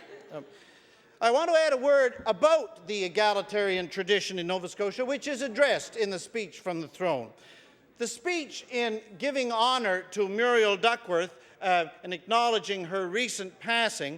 [SPEAKER 18] I want to add a word about the egalitarian tradition in Nova Scotia, which is addressed in the speech from the throne. The speech, in giving honour to Muriel Duckworth and acknowledging her recent passing,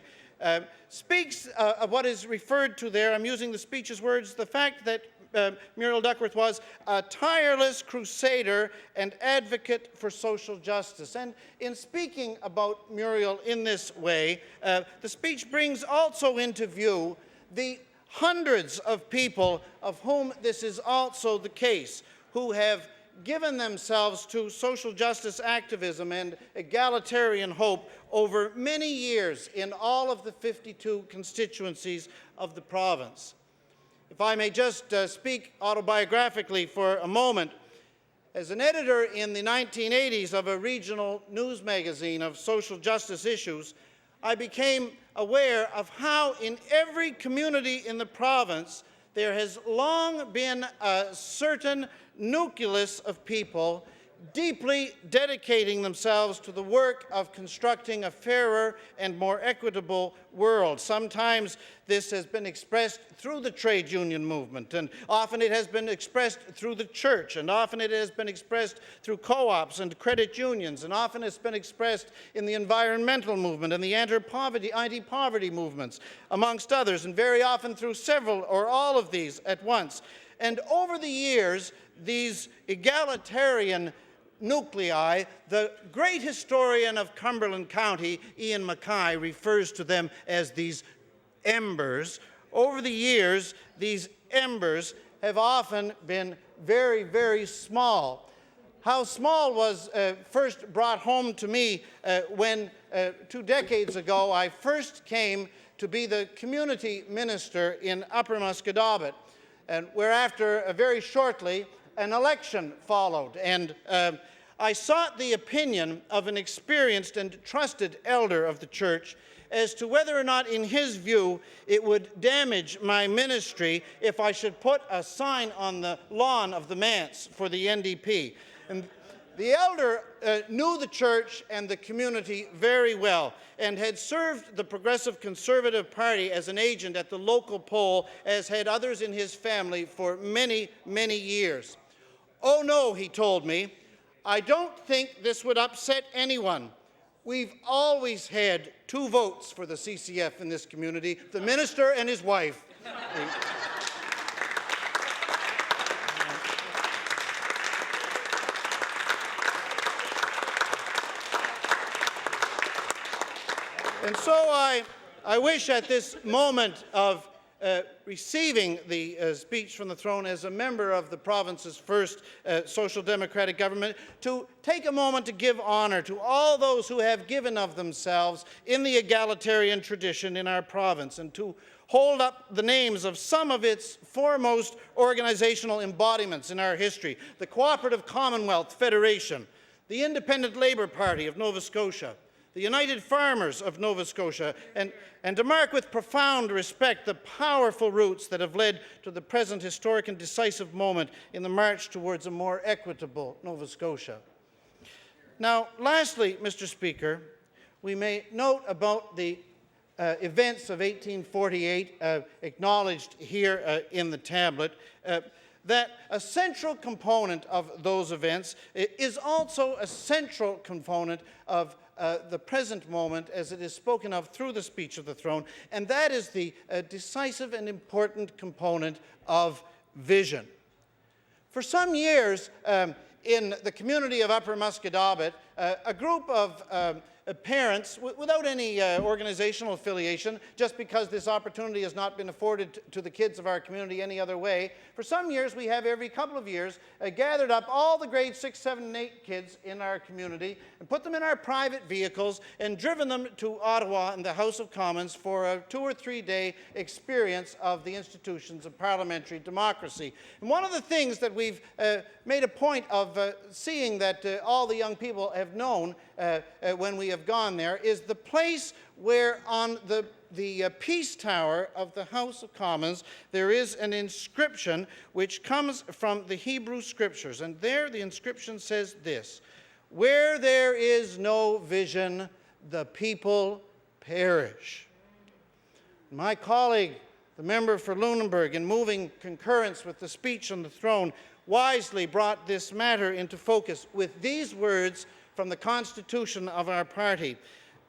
[SPEAKER 18] speaks of what is referred to there, I'm using the speech's words, the fact that Muriel Duckworth was a tireless crusader and advocate for social justice. And in speaking about Muriel in this way, the speech brings also into view the hundreds of people of whom this is also the case, who have given themselves to social justice activism and egalitarian hope over many years in all of the 52 constituencies of the province. If I may just speak autobiographically for a moment, as an editor in the 1980s of a regional news magazine of social justice issues, I became aware of how in every community in the province there has long been a certain nucleus of people deeply dedicating themselves to the work of constructing a fairer and more equitable world. Sometimes this has been expressed through the trade union movement, and often it has been expressed through the church, and often it has been expressed through co-ops and credit unions, and often it's been expressed in the environmental movement and the anti-poverty movements, amongst others, and very often through several or all of these at once. And over the years, these egalitarian nuclei, the great historian of Cumberland County, Ian Mackay, refers to them as these embers. Over the years, these embers have often been very, very small. How small was first brought home to me when 2 decades ago I first came to be the community minister in Upper Musquodoboit, and whereafter very shortly an election followed. And I sought the opinion of an experienced and trusted elder of the church as to whether or not, in his view, it would damage my ministry if I should put a sign on the lawn of the manse for the NDP. And the elder knew the church and the community very well and had served the Progressive Conservative Party as an agent at the local poll, as had others in his family for many, many years. "Oh no," he told me, "I don't think this would upset anyone. We've always had 2 votes for the CCF in this community, the minister and his wife." And so I wish at this moment of receiving the speech from the throne as a member of the province's first social democratic government, to take a moment to give honor to all those who have given of themselves in the egalitarian tradition in our province, and to hold up the names of some of its foremost organizational embodiments in our history: the Cooperative Commonwealth Federation, the Independent Labour Party of Nova Scotia, the United Farmers of Nova Scotia, and to mark with profound respect the powerful roots that have led to the present historic and decisive moment in the march towards a more equitable Nova Scotia. Now, lastly, Mr. Speaker, we may note about the events of 1848 acknowledged here in the tablet, that a central component of those events is also a central component of the present moment as it is spoken of through the speech of the throne, and that is the decisive and important component of vision. For some years in the community of Upper Musquodoboit, a group of parents, without any organizational affiliation, just because this opportunity has not been afforded to the kids of our community any other way, for some years we have every couple of years gathered up all the grades 6, 7, and 8 kids in our community and put them in our private vehicles and driven them to Ottawa and the House of Commons for a 2 or 3 day experience of the institutions of parliamentary democracy. And one of the things that we've made a point of seeing that all the young people have known when we have gone there is the place where on the Peace Tower of the House of Commons there is an inscription which comes from the Hebrew Scriptures. And there the inscription says this: "Where there is no vision, the people perish." My colleague, the member for Lunenburg, in moving concurrence with the speech on the throne, wisely brought this matter into focus with these words from the Constitution of our party: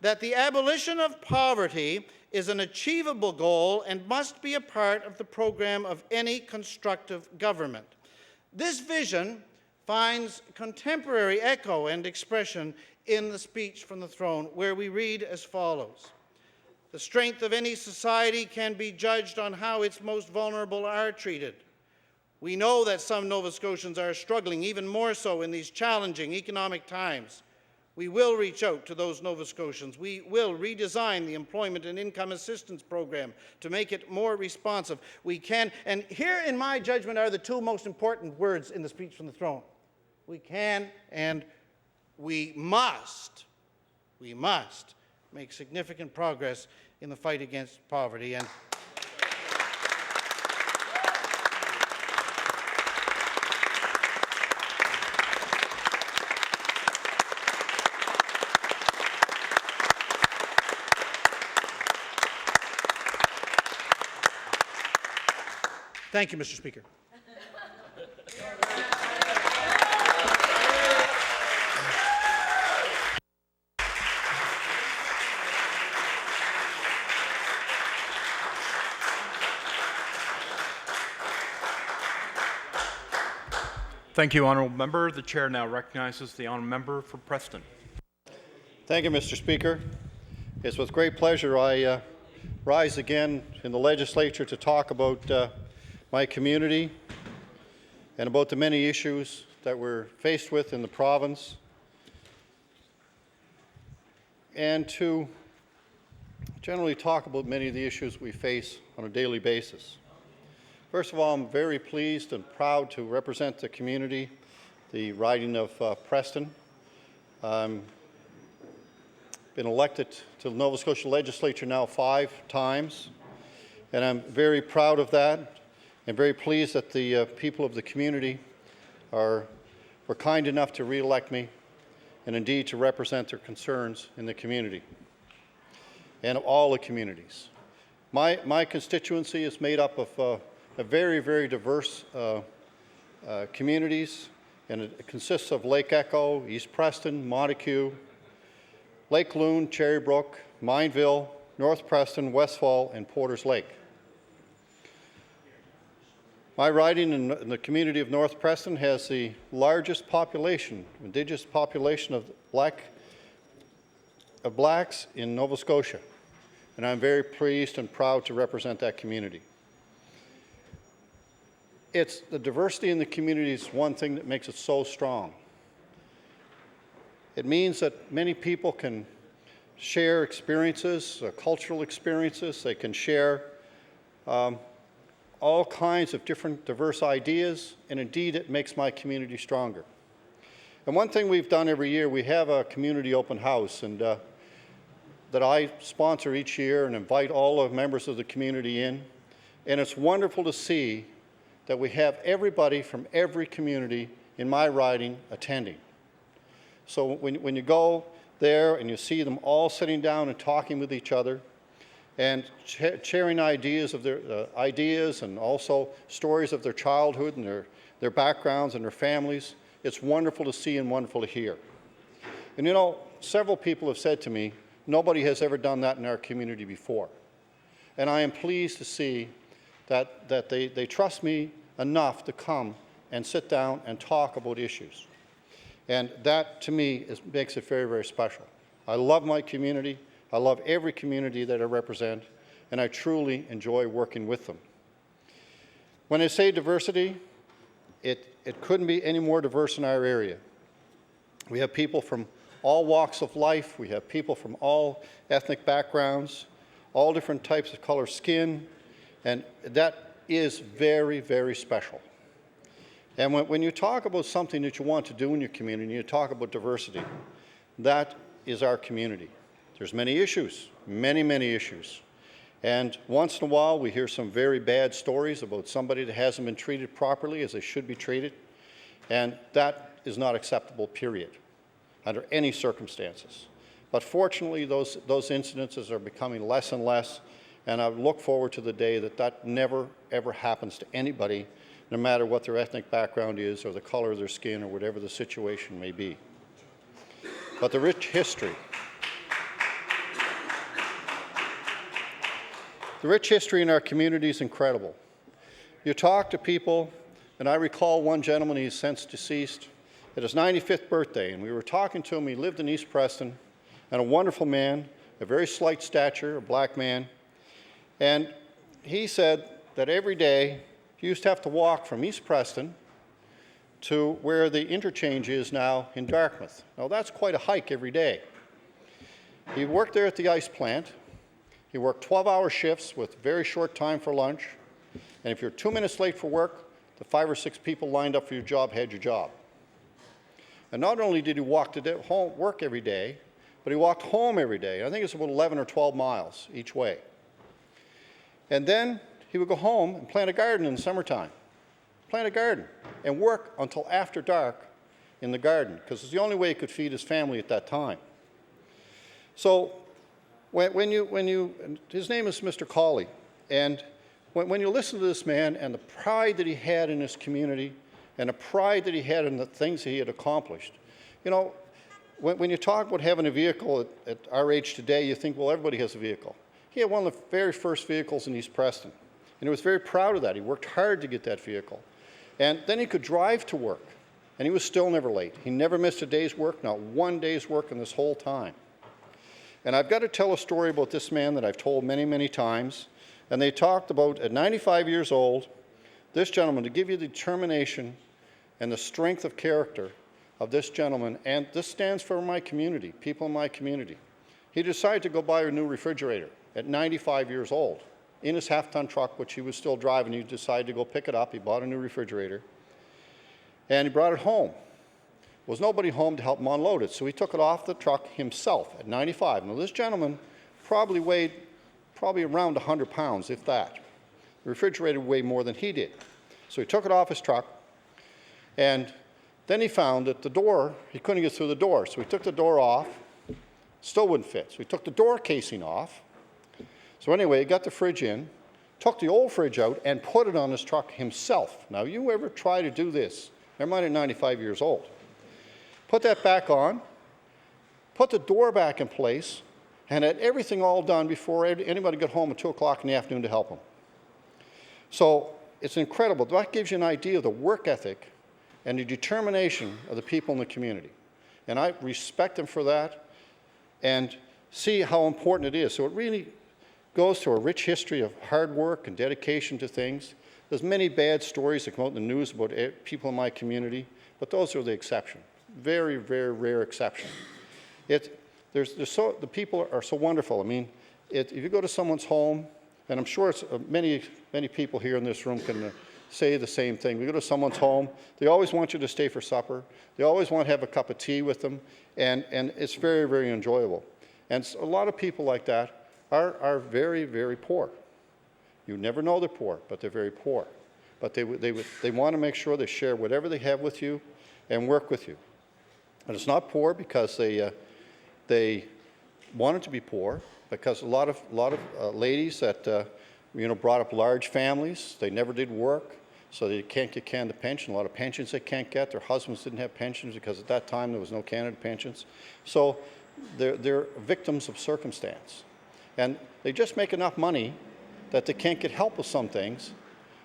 [SPEAKER 18] that the abolition of poverty is an achievable goal and must be a part of the program of any constructive government. This vision finds contemporary echo and expression in the speech from the throne, where we read as follows: "The strength of any society can be judged on how its most vulnerable are treated. We know that some Nova Scotians are struggling even more so in these challenging economic times. We will reach out to those Nova Scotians. We will redesign the Employment and Income Assistance Program to make it more responsive. We can," and here in my judgment are the 2 most important words in the speech from the throne: we can and we must make significant progress in the fight against poverty. And thank you, Mr. Speaker.
[SPEAKER 19] Thank you, honourable member. The chair now recognizes the honourable member for Preston.
[SPEAKER 5] Thank you, Mr. Speaker. It's with great pleasure I rise again in the legislature to talk about my community and about the many issues that we're faced with in the province, and to
[SPEAKER 21] generally talk about many of the issues we face on a daily basis. First of all, I'm very pleased and proud to represent the community, the riding of Preston. Been elected to the Nova Scotia Legislature now 5 times, and I'm very proud of that and very pleased that the people of the community were kind enough to re-elect me and indeed to represent their concerns in the community and all the communities. My constituency is made up of a very, very diverse communities, and it consists of Lake Echo, East Preston, Montague, Lake Loon, Cherrybrook, Mineville, North Preston, Westfall, and Porters Lake. My riding in the community of North Preston has the largest population, Indigenous population of blacks in Nova Scotia, and I'm very pleased and proud to represent that community. It's the diversity in the community is one thing that makes it so strong. It means that many people can share experiences, cultural experiences. They can share all kinds of different diverse ideas, and indeed it makes my community stronger. And one thing we've done every year, we have a community open house and that I sponsor each year and invite all the members of the community in. And it's wonderful to see that we have everybody from every community in my riding attending. So when you go there and you see them all sitting down and talking with each other and sharing ideas of their ideas and also stories of their childhood and their backgrounds and their families, it's wonderful to see and wonderful to hear. And you know, several people have said to me, nobody has ever done that in our community before. And I am pleased to see that they trust me enough to come and sit down and talk about issues. And that, to me, makes it very, very special. I love my community. I love every community that I represent, and I truly enjoy working with them. When I say diversity, it couldn't be any more diverse in our area. We have people from all walks of life. We have people from all ethnic backgrounds, all different types of color skin, and that is very, very special. And when you talk about something that you want to do in your community, you talk about diversity, that is our community. There's many issues, many, many issues. And once in a while, we hear some very bad stories about somebody that hasn't been treated properly as they should be treated. And that is not acceptable, period, under any circumstances. But fortunately, those incidences are becoming less and less. And I look forward to the day that that never, ever happens to anybody, no matter what their ethnic background is or the color of their skin or whatever the situation may be. But the rich history in our community is incredible. You talk to people, and I recall one gentleman, he's since deceased, at his 95th birthday, and we were talking to him. He lived in East Preston, and a wonderful man, a very slight stature, a black man. And he said that every day he used to have to walk from East Preston to where the interchange is now in Dartmouth. Now that's quite a hike every day. He worked there at the ice plant. He worked 12-hour shifts with very short time for lunch. And if you're 2 minutes late for work, the 5 or 6 people lined up for your job had your job. And not only did he walk to work every day, but he walked home every day. I think it's about 11 or 12 miles each way. And then he would go home and plant a garden in the summertime. Plant a garden and work until after dark in the garden, because it's the only way he could feed his family at that time. So his name is Mr. Cawley, and when you listen to this man and the pride that he had in his community and the pride that he had in the things that he had accomplished, you know, when you talk about having a vehicle at our age today, you think, well, everybody has a vehicle. He had one of the very first vehicles in East Preston, and he was very proud of that. He worked hard to get that vehicle. And then he could drive to work, and he was still never late. He never missed a day's work, not one day's work in this whole time. And I've got to tell a story about this man that I've told many, many times. And they talked about, at 95 years old, this gentleman, to give you the determination and the strength of character of this gentleman, and this stands for my community, people in my community. He decided to go buy a new refrigerator. at 95 years old in his half-ton truck, which he was still driving. He decided to go pick it up. He bought a new refrigerator, and he brought it home. There was nobody home to help him unload it, so he took it off the truck himself at 95. Now, this gentleman probably weighed around 100 pounds, if that. The refrigerator weighed more than he did. So he took it off his truck, and then he found that the door, he couldn't get through the door, so he took the door off, still wouldn't fit. So he took the door casing off. So anyway, he got the fridge in, took the old fridge out, and put it on his truck himself. Now, you ever try to do this? Never mind at 95 years old. Put that back on, put the door back in place, and had everything all done before anybody got home at 2 o'clock in the afternoon to help him. So it's incredible. That gives you an idea of the work ethic and the determination of the people in the community. And I respect them for that and see how important it is. So it really goes to a rich history of hard work and dedication to things. There's many bad stories that come out in the news about people in my community, but those are the exception. Very, very rare exception. The people are so wonderful. I mean, if you go to someone's home, and I'm sure it's, many people here in this room can say the same thing. We go to someone's home, they always want you to stay for supper. They always want to have a cup of tea with them, and it's very, very enjoyable. And a lot of people like that are very, very poor. You never know they're poor, but they're very poor. But they want to make sure they share whatever they have with you and work with you. And it's not poor because they wanted to be poor, because a lot of ladies that brought up large families, they never did work, so they can't get Canada pension. A lot of pensions they can't get. Their husbands didn't have pensions because at that time there was no Canada pensions. So they're victims of circumstance. And they just make enough money that they can't get help with some things,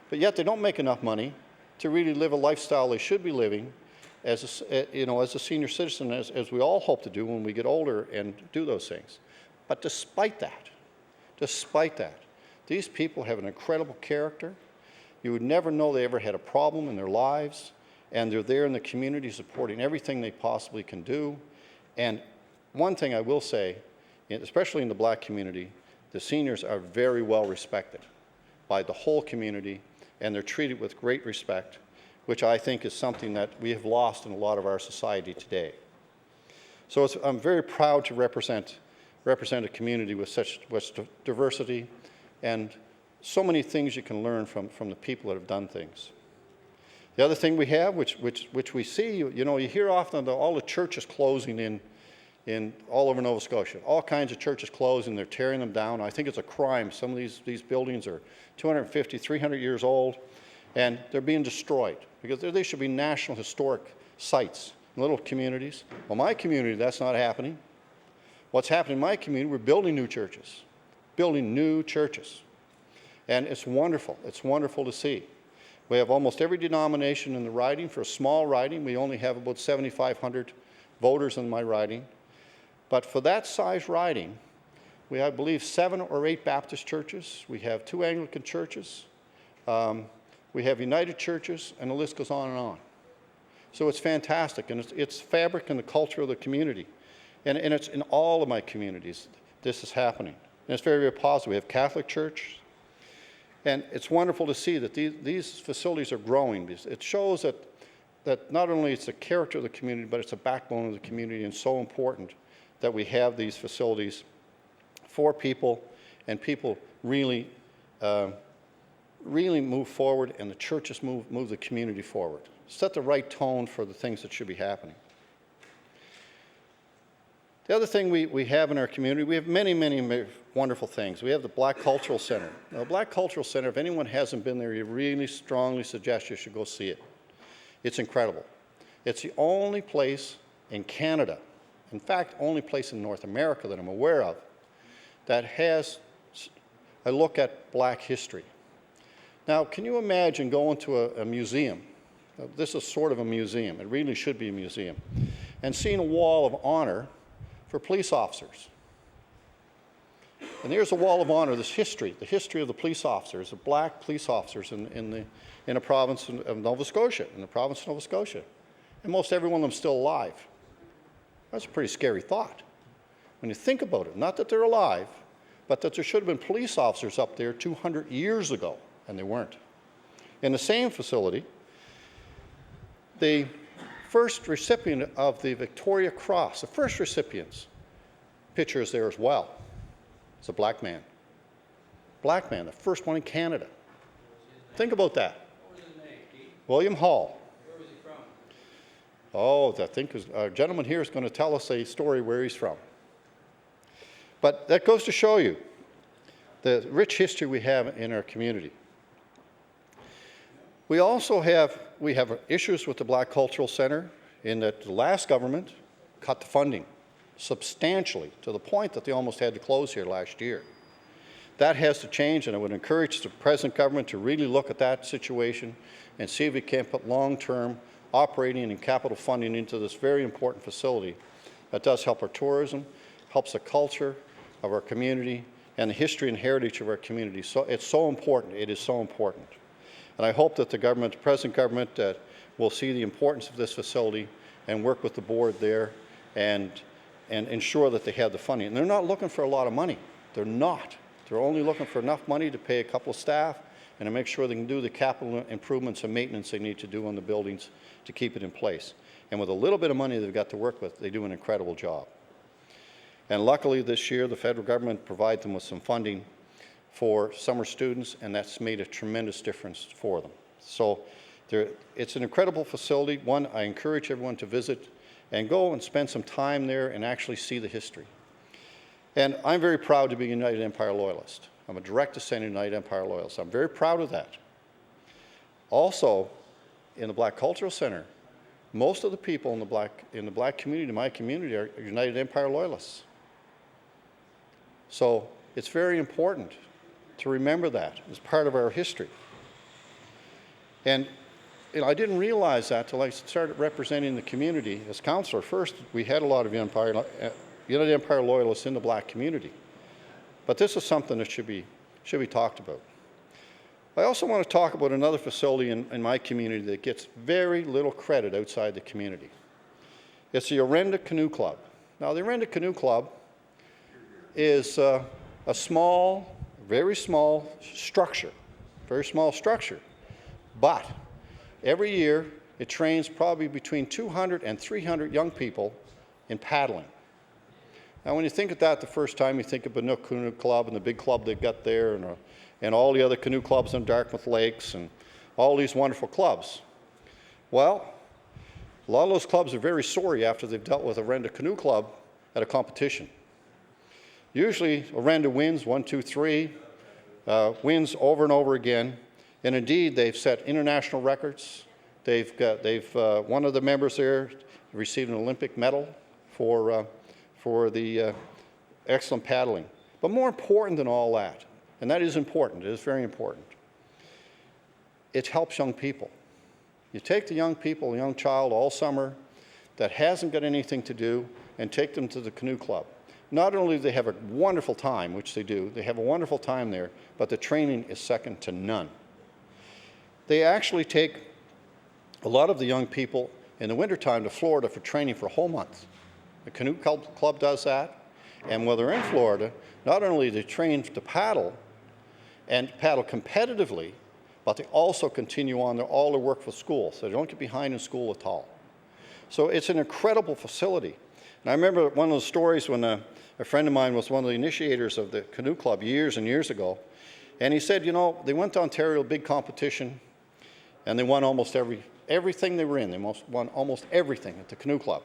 [SPEAKER 21] but yet they don't make enough money to really live a lifestyle they should be living as a senior citizen, as we all hope to do when we get older and do those things. But despite that, these people have an incredible character. You would never know they ever had a problem in their lives, and they're there in the community supporting everything they possibly can do. And one thing I will say, especially in the black community, the seniors are very well respected by the whole community, and they're treated with great respect, which I think is something that we have lost in a lot of our society today. So I'm very proud to represent a community with such diversity and so many things you can learn from the people that have done things. The other thing we have, which we see, you hear often all the churches closing in all over Nova Scotia. All kinds of churches closing, they're tearing them down. I think it's a crime. Some of these buildings are 250, 300 years old, and they're being destroyed because they should be national historic sites in little communities. Well, my community, that's not happening. What's happening in my community, we're building new churches. And it's wonderful. It's wonderful to see. We have almost every denomination in the riding. For a small riding, we only have about 7,500 voters in my riding. But for that size riding, we have, I believe, 7 or 8 Baptist churches. We have 2 Anglican churches. We have United churches, and the list goes on and on. So it's fantastic, and it's fabric and the culture of the community. And it's in all of my communities, this is happening. And it's very, very positive. We have Catholic Church, and it's wonderful to see that these facilities are growing. It shows that not only it's the character of the community, but it's a backbone of the community, and so important that we have these facilities for people, and people really move forward, and the churches move the community forward. Set the right tone for the things that should be happening. The other thing we have in our community, we have many, many wonderful things. We have the Black Cultural Center. Now, the Black Cultural Center, if anyone hasn't been there, I really strongly suggest you should go see it. It's incredible. It's the only place in Canada, in fact, only place in North America that I'm aware of, that has a look at black history. Now, can you imagine going to a museum? Now, this is sort of a museum. It really should be a museum. And seeing a wall of honor for police officers. And there's a wall of honor, this history, the history of the police officers, the black police officers in a province of Nova Scotia, in the province of Nova Scotia. And most every one of them still alive. That's a pretty scary thought when you think about it. Not that they're alive, but that there should have been police officers up there 200 years ago, and they weren't. In the same facility, the first recipient of the Victoria Cross, the first recipient's picture is there as well. It's a black man. Black man, the first one in Canada. Think about that. What was his name, Keith? William Hall. Where was he from? Oh, I think a gentleman here is going to tell us a story where he's from. But that goes to show you the rich history we have in our community. We also have issues with the Black Cultural Centre in that the last government cut the funding substantially to the point that they almost had to close here last year. That has to change, and I would encourage the present government to really look at that situation and see if we can put long-term operating and capital funding into this very important facility that does help our tourism, helps the culture of our community, and the history and heritage of our community. So it's so important. It is so important. And I hope that the government, the present government, will see the importance of this facility and work with the board there and ensure that they have the funding. And they're not looking for a lot of money. They're not. They're only looking for enough money to pay a couple of staff and to make sure they can do the capital improvements and maintenance they need to do on the buildings to keep it in place. And with a little bit of money they've got to work with, they do an incredible job. And luckily this year, the federal government provided them with some funding for summer students, and that's made a tremendous difference for them. So it's an incredible facility. One, I encourage everyone to visit and go and spend some time there and actually see the history. And I'm very proud to be a United Empire Loyalist. I'm a direct descendant of United Empire Loyalist. I'm very proud of that. Also, in the Black Cultural Centre, most of the people in the black community, my community, are United Empire Loyalists. So it's very important to remember that as part of our history. And I didn't realize that till I started representing the community as councillor. First, we had a lot of United Empire Loyalists in the black community. But this is something that should be talked about. I also want to talk about another facility in my community that gets very little credit outside the community. It's the Orenda Canoe Club. Now, the Orenda Canoe Club is a small, very small structure, but every year it trains probably between 200 and 300 young people in paddling. Now, when you think of that the first time, you think of Bannock Canoe Club and the big club they've got there, and all the other canoe clubs on Dartmouth Lakes and all these wonderful clubs. Well, a lot of those clubs are very sorry after they've dealt with a Orenda Canoe Club at a competition. Usually, Orenda wins 1, 2, 3, wins over and over again, and indeed they've set international records. One of the members there received an Olympic medal for the excellent paddling. But more important than all that, and that is important, it is very important, it helps young people. You take the young people, a young child all summer that hasn't got anything to do, and take them to the canoe club. Not only do they have a wonderful time, which they do, they have a wonderful time there, but the training is second to none. They actually take a lot of the young people in the wintertime to Florida for training for a whole month. The canoe club does that, and when they're in Florida, not only do they train to paddle and paddle competitively, but they also continue on all their work for school, so they don't get behind in school at all. So it's an incredible facility. And I remember one of the stories when a friend of mine was one of the initiators of the canoe club years and years ago, and he said, you know, they went to Ontario, a big competition, and they won almost everything they were in. They won almost everything at the canoe club.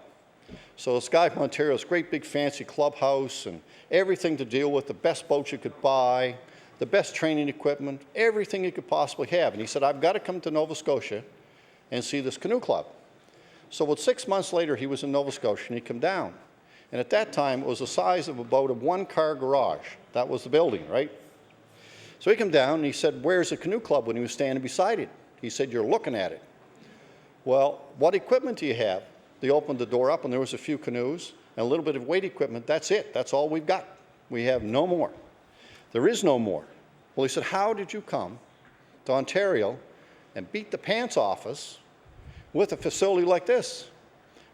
[SPEAKER 21] So this guy from Ontario, this great big fancy clubhouse and everything to deal with, the best boats you could buy, the best training equipment, everything you could possibly have. And he said, I've got to come to Nova Scotia and see this canoe club. So about 6 months later, he was in Nova Scotia and he came down. And at that time, it was the size of about a one-car garage. That was the building, right? So he came down and he said, where's the canoe club, when he was standing beside it? He said, you're looking at it. Well, what equipment do you have? They opened the door up and there was a few canoes and a little bit of weight equipment. That's it. That's all we've got. We have no more. There is no more. Well, he said, how did you come to Ontario and beat the pants off us with a facility like this?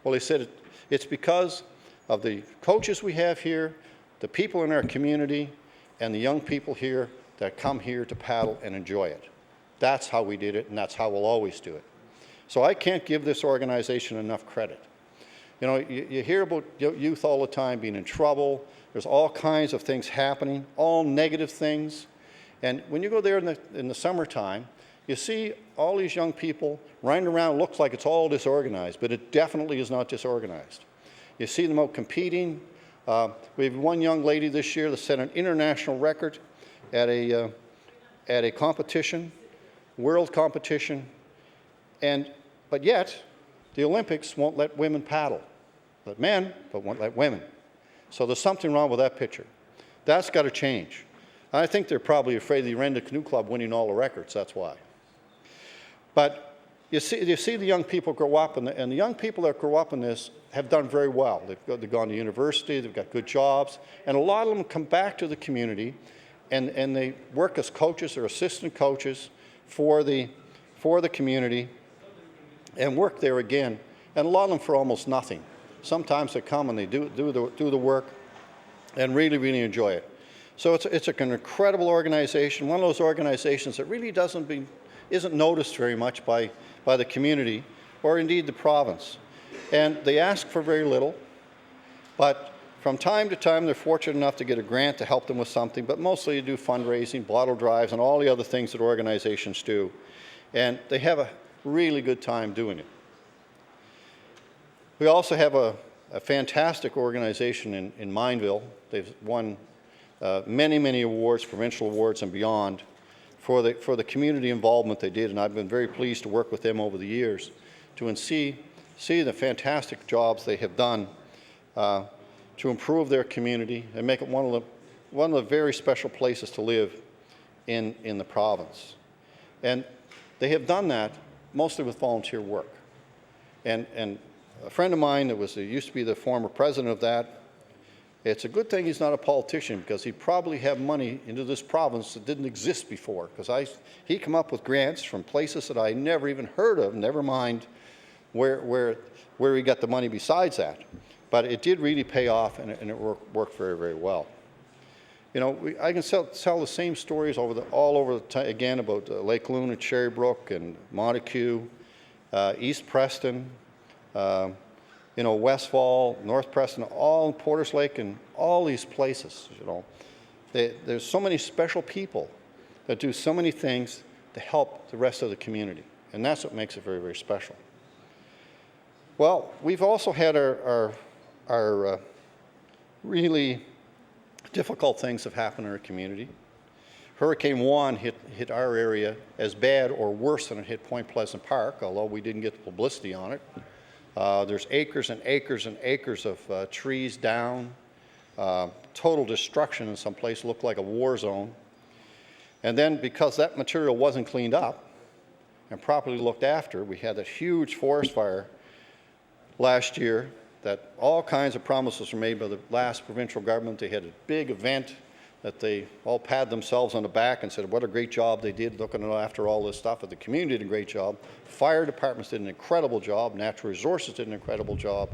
[SPEAKER 21] Well, he said, it's because of the coaches we have here, the people in our community, and the young people here that come here to paddle and enjoy it. That's how we did it, and that's how we'll always do it. So I can't give this organization enough credit. You know, you hear about youth all the time being in trouble. There's all kinds of things happening, all negative things. And when you go there in the summertime, you see all these young people running around. Looks like it's all disorganized, but it definitely is not disorganized. You see them out competing. We have one young lady this year that set an international record at a competition, world competition, but yet the Olympics won't let women paddle. Let men, but won't let women. So there's something wrong with that picture. That's got to change. I think they're probably afraid of the Renda Canoe Club winning all the records, that's why. But you see the young people grow up, and the young people that grow up in this have done very well. They've gone to university, they've got good jobs, and a lot of them come back to the community, and they work as coaches or assistant coaches for the community and work there again, and a lot of them for almost nothing. Sometimes they come and they do the work and really, really enjoy it. So it's an incredible organization, one of those organizations that really isn't noticed very much by the community or indeed the province. And they ask for very little, but from time to time they're fortunate enough to get a grant to help them with something, but mostly they do fundraising, bottle drives, and all the other things that organizations do. And they have a really good time doing it. We also have a fantastic organization in Mineville. They've won many, many awards, provincial awards and beyond, for the community involvement they did, and I've been very pleased to work with them over the years to see the fantastic jobs they have done to improve their community and make it one of the very special places to live in the province. And they have done that mostly with volunteer work. And a friend of mine that used to be the former president of that, it's a good thing he's not a politician, because he'd probably have money into this province that didn't exist before, because he come up with grants from places that I never even heard of, never mind where he got the money besides that. But it did really pay off, and it worked very, very well. You know, I can tell the same stories all over the time, again, about Lake Loon and Cherrybrook and Montague, East Preston, you know, Westfall, North Preston, all in Porters Lake, and all these places, you know. There's so many special people that do so many things to help the rest of the community, and that's what makes it very, very special. Well, we've also had our really difficult things have happened in our community. Hurricane Juan hit our area as bad or worse than it hit Point Pleasant Park, although we didn't get the publicity on it. There's acres and acres and acres of trees down, total destruction in some place, looked like a war zone. And then because that material wasn't cleaned up and properly looked after, we had that huge forest fire last year that all kinds of promises were made by the last provincial government. They had a big event that they all patted themselves on the back and said what a great job they did looking after all this stuff, and the community did a great job. Fire departments did an incredible job. Natural Resources did an incredible job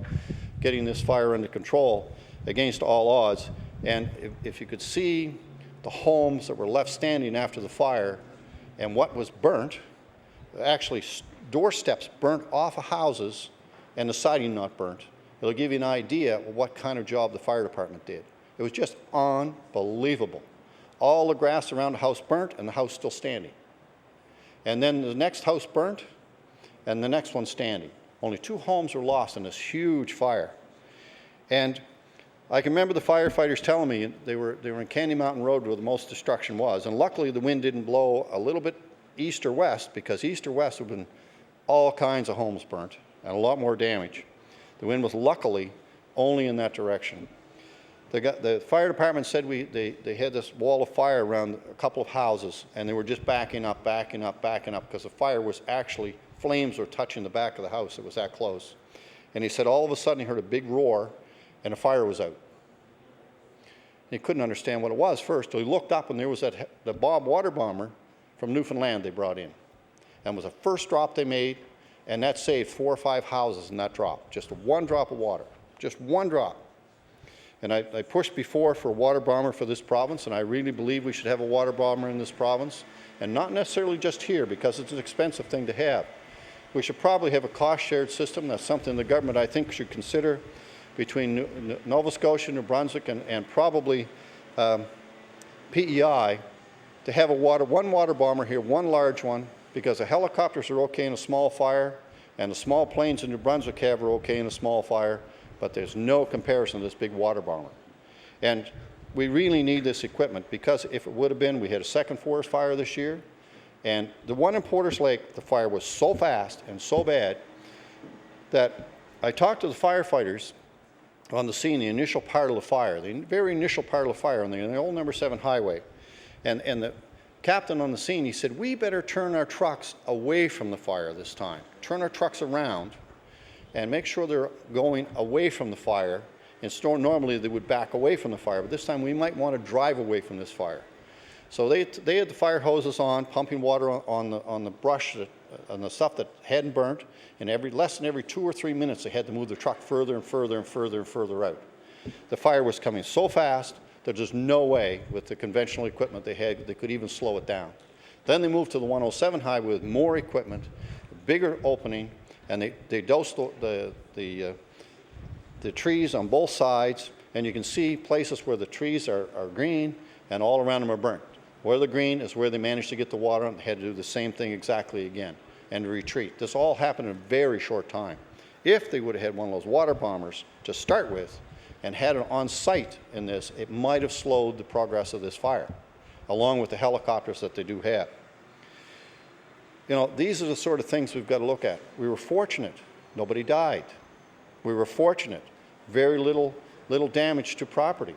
[SPEAKER 21] getting this fire under control against all odds. And if you could see the homes that were left standing after the fire and what was burnt, actually doorsteps burnt off of houses and the siding not burnt, it'll give you an idea of what kind of job the fire department did. It was just unbelievable. All the grass around the house burnt and the house still standing. And then the next house burnt and the next one standing. Only 2 homes were lost in this huge fire. And I can remember the firefighters telling me they were in Candy Mountain Road where the most destruction was. And luckily the wind didn't blow a little bit east or west, because east or west would have been all kinds of homes burnt and a lot more damage. The wind was luckily only in that direction. The fire department said they had this wall of fire around a couple of houses, and they were just backing up, because the fire was actually, flames were touching the back of the house. It was that close. And he said all of a sudden he heard a big roar, and the fire was out. He couldn't understand what it was first, till he looked up, and there was the Bob water bomber from Newfoundland they brought in. And it was the first drop they made, and that saved 4 or 5 houses in that drop. Just one drop of water, just one drop. And I pushed before for a water bomber for this province, and I really believe we should have a water bomber in this province, and not necessarily just here, because it's an expensive thing to have. We should probably have a cost-shared system. That's something the government, I think, should consider between Nova Scotia, New Brunswick, and probably PEI, to have one water bomber here, one large one, because the helicopters are okay in a small fire, and the small planes in New Brunswick are okay in a small fire, but there's no comparison to this big water bomber. And we really need this equipment, because if it would have been, we had a second forest fire this year, and the one in Porter's Lake, the fire was so fast and so bad that I talked to the firefighters on the scene, the initial part of the fire, the very initial part of the fire on the old number 7 highway. And the captain on the scene, he said, we better turn our trucks away from the fire this time. Turn our trucks around and make sure they're going away from the fire. And normally they would back away from the fire, but this time we might want to drive away from this fire. So they had the fire hoses on, pumping water on the brush, on the stuff that hadn't burnt, and less than every 2 or 3 minutes they had to move the truck further and further and further and further out. The fire was coming so fast that there's no way with the conventional equipment they had they could even slow it down. Then they moved to the 107 highway with more equipment, a bigger opening, and they dosed the trees on both sides, and you can see places where the trees are green and all around them are burnt. Where the green is where they managed to get the water, and they had to do the same thing exactly again and retreat. This all happened in a very short time. If they would have had one of those water bombers to start with and had it on site in this, it might have slowed the progress of this fire, along with the helicopters that they do have. You know, these are the sort of things we've got to look at. We were fortunate. Nobody died. We were fortunate. Very little damage to property.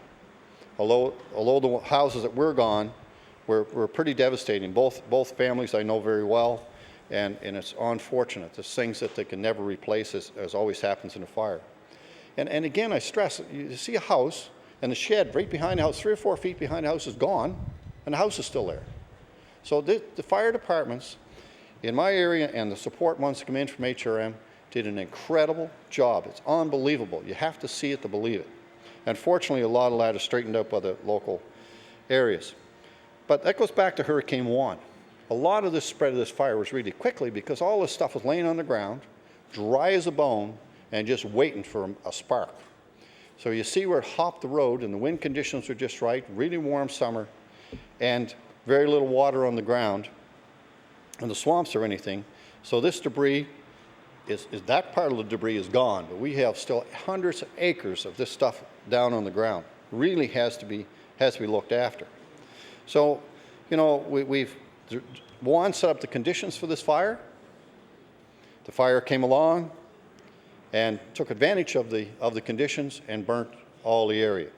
[SPEAKER 21] Although the houses that were gone were pretty devastating. Both families I know very well, and it's unfortunate. There's things that they can never replace, as always happens in a fire. And again, I stress, you see a house, and the shed right behind the house, 3 or 4 feet behind the house is gone, and the house is still there. So the fire departments in my area and the support ones that come in from HRM did an incredible job. It's unbelievable. You have to see it to believe it. Unfortunately, a lot of that is straightened out by the local areas. But that goes back to Hurricane Juan. A lot of this spread of this fire was really quickly because all this stuff was laying on the ground, dry as a bone, and just waiting for a spark. So you see where it hopped the road, and the wind conditions were just right, really warm summer, and very little water on the ground, and the swamps or anything. So this debris that part of the debris is gone, but we have still hundreds of acres of this stuff down on the ground. Really has to be looked after. So, you know, Juan set up the conditions for this fire. The fire came along and took advantage of the conditions and burnt all the area.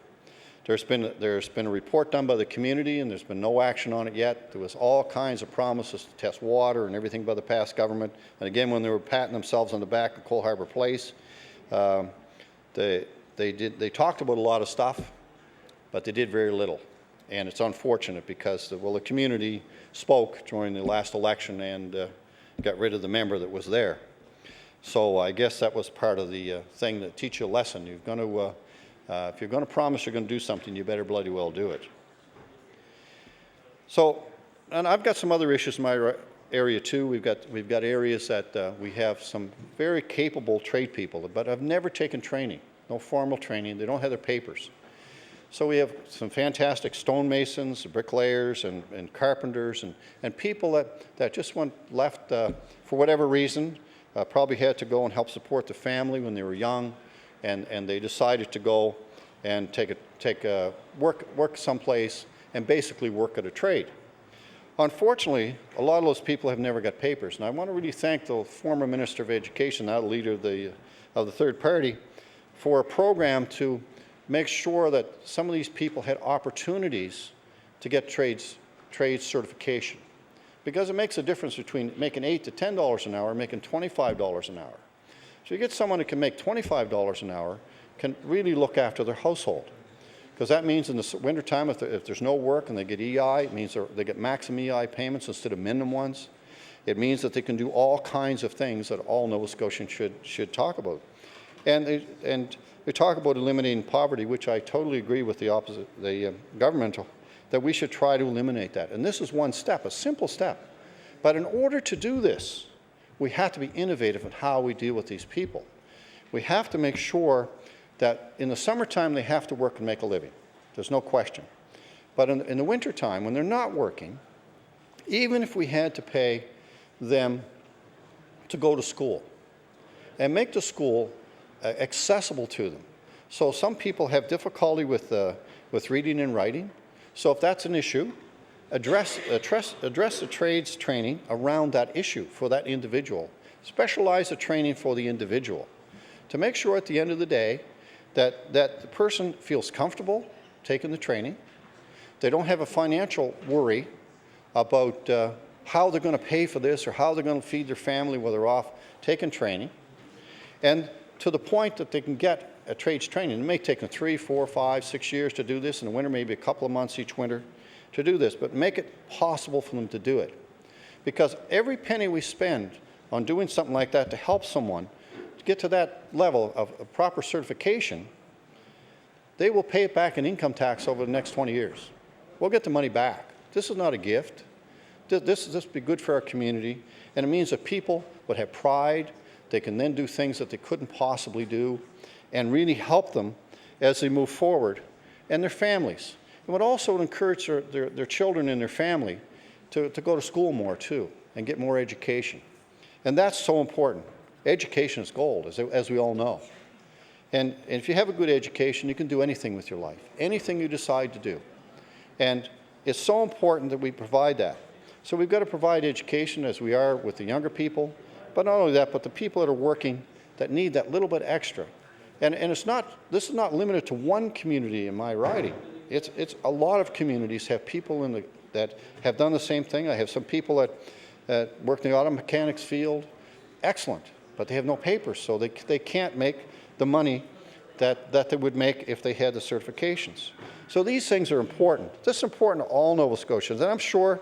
[SPEAKER 21] There's been a report done by the community, and there's been no action on it yet. There was all kinds of promises to test water and everything by the past government. And again, when they were patting themselves on the back of Cole Harbour Place, they talked about a lot of stuff, but they did very little. And it's unfortunate because the community spoke during the last election and got rid of the member that was there. So I guess that was part of the thing that teach you a lesson. You're going to if you're going to promise you're going to do something, you better bloody well do it. So, and I've got some other issues in my area too. We've got areas that we have some very capable trade people, but have never taken training, no formal training. They don't have their papers. So we have some fantastic stonemasons, bricklayers, and carpenters, and people that just left for whatever reason, probably had to go and help support the family when they were young, and they decided to go and work someplace and basically work at a trade. Unfortunately, a lot of those people have never got papers, and I want to really thank the former Minister of Education, now leader of the third party, for a program to make sure that some of these people had opportunities to get trade certification, because it makes a difference between making $8 to $10 an hour and making $25 an hour. So you get someone who can make $25 an hour, can really look after their household. Because that means in the wintertime, if there's no work and they get EI, it means they get maximum EI payments instead of minimum ones. It means that they can do all kinds of things that all Nova Scotians should talk about. And they talk about eliminating poverty, which I totally agree with the governmental, that we should try to eliminate that. And this is one step, a simple step. But in order to do this, we have to be innovative in how we deal with these people. We have to make sure that in the summertime they have to work and make a living. There's no question. But in the wintertime, when they're not working, even if we had to pay them to go to school and make the school accessible to them. So some people have difficulty with reading and writing. So if that's an issue, address the trades training around that issue for that individual. Specialize the training for the individual to make sure at the end of the day that the person feels comfortable taking the training. They don't have a financial worry about how they're going to pay for this or how they're going to feed their family while they're off taking training. And to the point that they can get a trades training. It may take them 3, 4, 5, 6 years to do this. In the winter, maybe a couple of months each winter to do this, but make it possible for them to do it. Because every penny we spend on doing something like that to help someone to get to that level of proper certification, they will pay it back in income tax over the next 20 years. We'll get the money back. This is not a gift. This will be good for our community, and it means that people would have pride. They can then do things that they couldn't possibly do and really help them as they move forward, and their families. It would also encourage their children and their family to go to school more too and get more education. And that's so important. Education is gold, as we all know. And if you have a good education, you can do anything with your life, anything you decide to do. And it's so important that we provide that. So we've got to provide education as we are with the younger people, but not only that, but the people that are working that need that little bit extra. And this is not limited to one community in my riding. It's a lot of communities have people that have done the same thing. I have some people that work in the auto mechanics field, excellent, but they have no papers, so they can't make the money that they would make if they had the certifications. So these things are important. This is important to all Nova Scotians, and I'm sure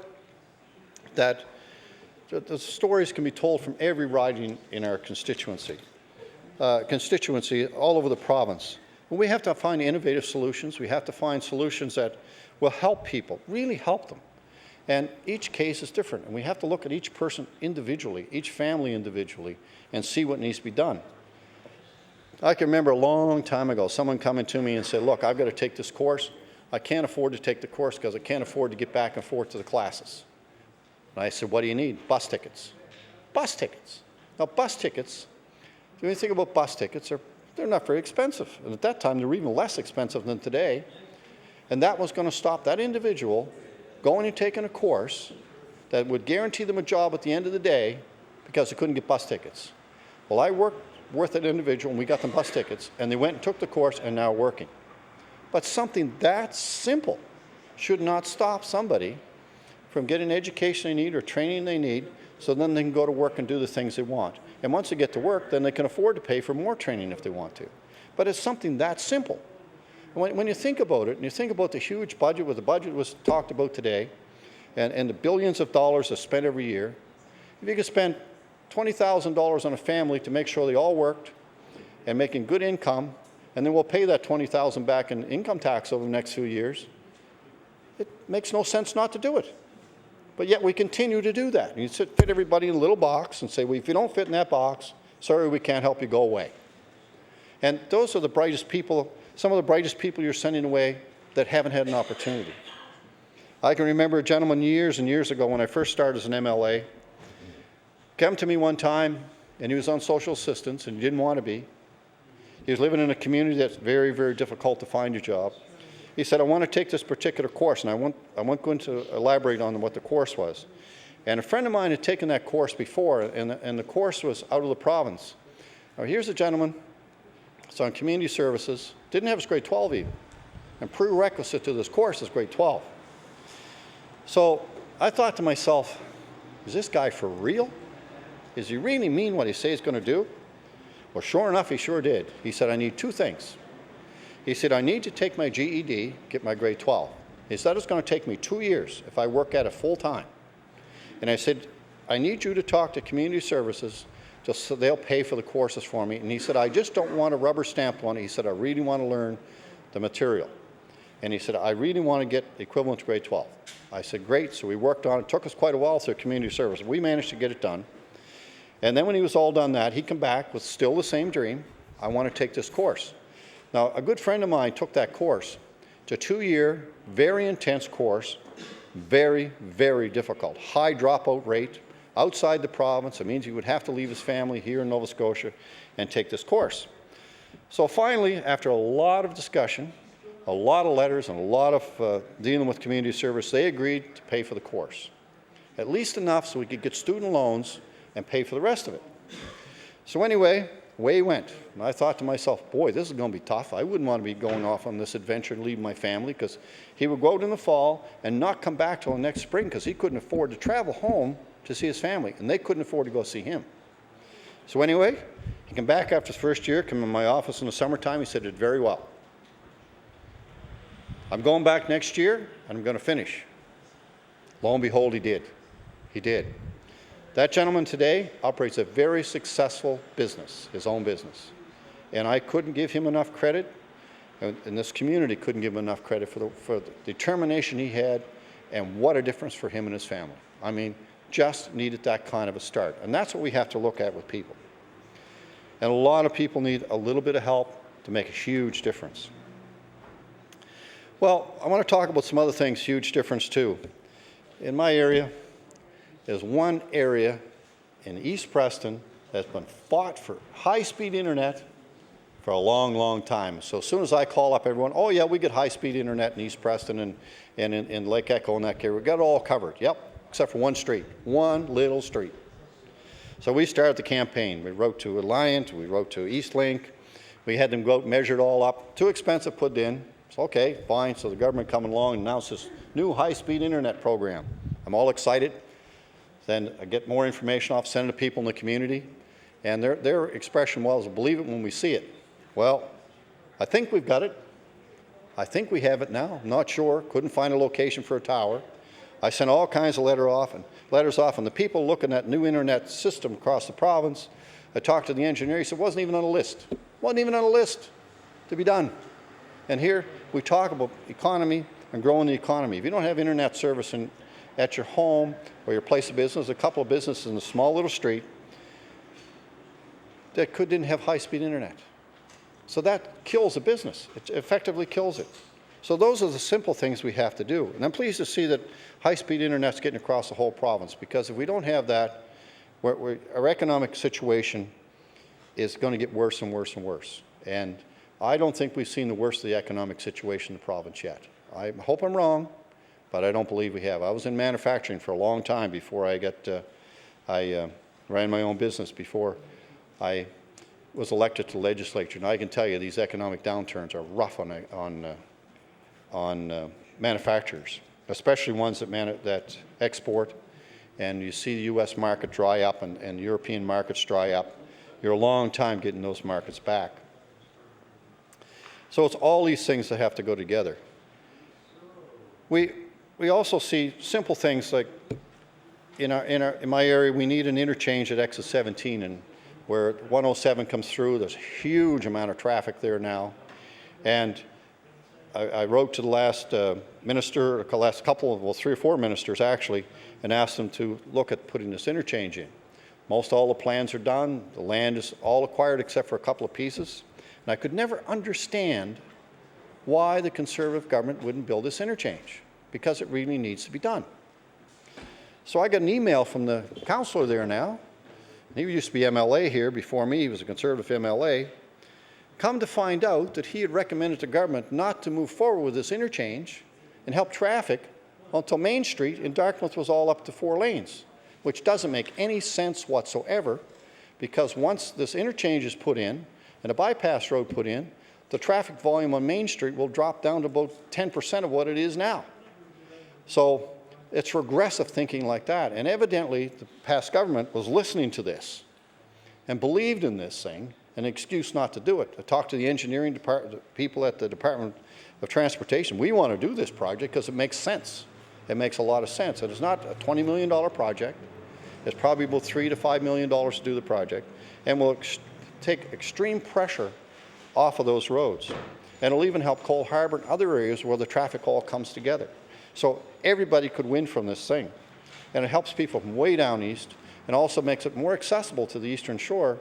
[SPEAKER 21] that the stories can be told from every riding in our constituency all over the province. And we have to find innovative solutions. We have to find solutions that will help people, really help them. And each case is different, and we have to look at each person individually, each family individually, and see what needs to be done. I can remember a long time ago someone coming to me and said, look, I've got to take this course. I can't afford to take the course because I can't afford to get back and forth to the classes. And I said, what do you need? Bus tickets. Bus tickets. Now, bus tickets, when you think about bus tickets, they're not very expensive. And at that time, they were even less expensive than today. And that was going to stop that individual going and taking a course that would guarantee them a job at the end of the day because they couldn't get bus tickets. Well, I worked with that individual, and we got them bus tickets, and they went and took the course and now working. But something that simple should not stop somebody from getting education they need or training they need, so then they can go to work and do the things they want. And once they get to work, then they can afford to pay for more training if they want to. But it's something that simple. When you think about it, and you think about the huge budget, where the budget was talked about today, and the billions of dollars that's spent every year, if you could spend $20,000 on a family to make sure they all worked and making good income, and then we'll pay that $20,000 back in income tax over the next few years, it makes no sense not to do it. But yet we continue to do that. You fit everybody in a little box and say, well, if you don't fit in that box, sorry, we can't help you, go away. And those are the brightest people, some of the brightest people you're sending away that haven't had an opportunity. I can remember a gentleman years and years ago when I first started as an MLA, came to me one time, and he was on social assistance and he didn't want to be. He was living in a community that's very, very difficult to find a job. He said, I want to take this particular course, and I won't go into elaborate on what the course was. And a friend of mine had taken that course before, and the course was out of the province. Now, here's a gentleman, it's on community services, didn't have his grade 12 even, and prerequisite to this course is grade 12. So I thought to myself, is this guy for real? Does he really mean what he says he's going to do? Well, sure enough, he sure did. He said, I need two things. He said, I need to take my GED, get my grade 12. He said, it's going to take me 2 years if I work at it full time. And I said, I need you to talk to community services so they'll pay for the courses for me. And he said, I just don't want a rubber stamp one. He said, I really want to learn the material. And he said, I really want to get equivalent to grade 12. I said, great. So we worked on it. It took us quite a while through community service. We managed to get it done. And then when he was all done that, he came back with still the same dream. I want to take this course. Now, a good friend of mine took that course. It's a 2-year, very intense course, very, very difficult. High dropout rate, outside the province. It means he would have to leave his family here in Nova Scotia and take this course. So finally, after a lot of discussion, a lot of letters, and a lot of dealing with community service, they agreed to pay for the course. At least enough so we could get student loans and pay for the rest of it. So anyway, away he went. And I thought to myself, boy, this is going to be tough. I wouldn't want to be going off on this adventure and leave my family, because he would go out in the fall and not come back till the next spring because he couldn't afford to travel home to see his family, and they couldn't afford to go see him. So anyway, he came back after his first year, came in my office in the summertime. He said, did very well. I'm going back next year, and I'm going to finish. Lo and behold, he did. He did. That gentleman today operates a very successful business, his own business. And I couldn't give him enough credit, and this community couldn't give him enough credit for the determination he had, and what a difference for him and his family. I mean, just needed that kind of a start. And that's what we have to look at with people. And a lot of people need a little bit of help to make a huge difference. Well, I want to talk about some other things, huge difference too. In my area, there's one area in East Preston that's been fought for high-speed internet for a long, long time. So as soon as I call up everyone, oh yeah, we get high-speed internet in East Preston and in Lake Echo and that area. We got it all covered. Yep, except for one street, one little street. So we started the campaign. We wrote to Alliant, we wrote to Eastlink. We had them go out and measure it all up. Too expensive to put in. So okay, fine. So the government coming along and announced this new high-speed internet program. I'm all excited. Then I get more information off, send it to people in the community. And their expression was, believe it when we see it. Well, I think we've got it. I think we have it now. I'm not sure. Couldn't find a location for a tower. I sent all kinds of letters off, and the people looking at new internet system across the province, I talked to the engineer. He said it wasn't even on a list. Wasn't even on a list to be done. And here we talk about economy and growing the economy. If you don't have internet service at your home or your place of business, a couple of businesses in a small little street that didn't have high-speed internet. So that kills a business. It effectively kills it. So those are the simple things we have to do. And I'm pleased to see that high-speed internet's getting across the whole province, because if we don't have that, our economic situation is going to get worse and worse and worse. And I don't think we've seen the worst of the economic situation in the province yet. I hope I'm wrong, but I don't believe we have. I was in manufacturing for a long time before I ran my own business before I was elected to the legislature. And I can tell you these economic downturns are rough on manufacturers, especially ones that export. And you see the U.S. market dry up and European markets dry up. You're a long time getting those markets back. So it's all these things that have to go together. We also see simple things like in my area, we need an interchange at exit 17, and where 107 comes through, there's a huge amount of traffic there now. And I wrote to the last minister, the last couple of, well, 3 or 4 ministers actually, and asked them to look at putting this interchange in. Most all the plans are done. The land is all acquired except for a couple of pieces. And I could never understand why the Conservative government wouldn't build this interchange, because it really needs to be done. So I got an email from the councillor there now. He used to be MLA here before me. He was a Conservative MLA. Come to find out that he had recommended to government not to move forward with this interchange and help traffic until Main Street in Dartmouth was all up to 4 lanes, which doesn't make any sense whatsoever, because once this interchange is put in and a bypass road put in, the traffic volume on Main Street will drop down to about 10% of what it is now. So it's regressive thinking like that. And evidently, the past government was listening to this and believed in this thing, an excuse not to do it. I talked to the engineering department, the people at the Department of Transportation. We want to do this project because it makes sense. It makes a lot of sense. And it's not a $20 million project. It's probably about $3 to $5 million to do the project, and will take extreme pressure off of those roads. And it'll even help Cole Harbour and other areas where the traffic all comes together. So everybody could win from this thing. And it helps people from way down east, and also makes it more accessible to the Eastern Shore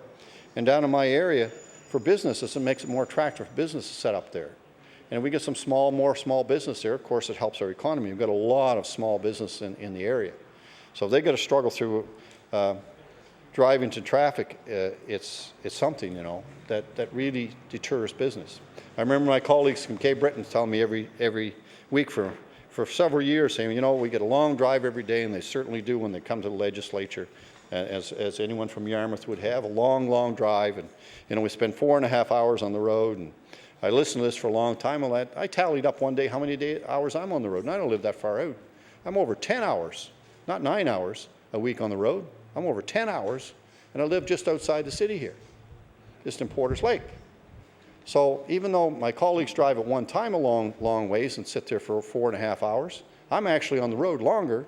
[SPEAKER 21] and down in my area for businesses, and makes it more attractive for businesses set up there. And if we get some more small business there, of course it helps our economy. We've got a lot of small business in the area. So if they got to struggle through driving to traffic, it's something, you know, that really deters business. I remember my colleagues from Cape Breton telling me every week for several years, saying, you know, we get a long drive every day, and they certainly do when they come to the legislature, as anyone from Yarmouth would have, a long drive. And, you know, we spend 4.5 hours on the road. And I listened to this for a long time. And I tallied up one day how many hours I'm on the road. And I don't live that far out. I'm over 10 hours, not 9 hours a week on the road. I'm over 10 hours, and I live just outside the city here, just in Porters Lake. So even though my colleagues drive at one time a long ways and sit there for 4.5 hours, I'm actually on the road longer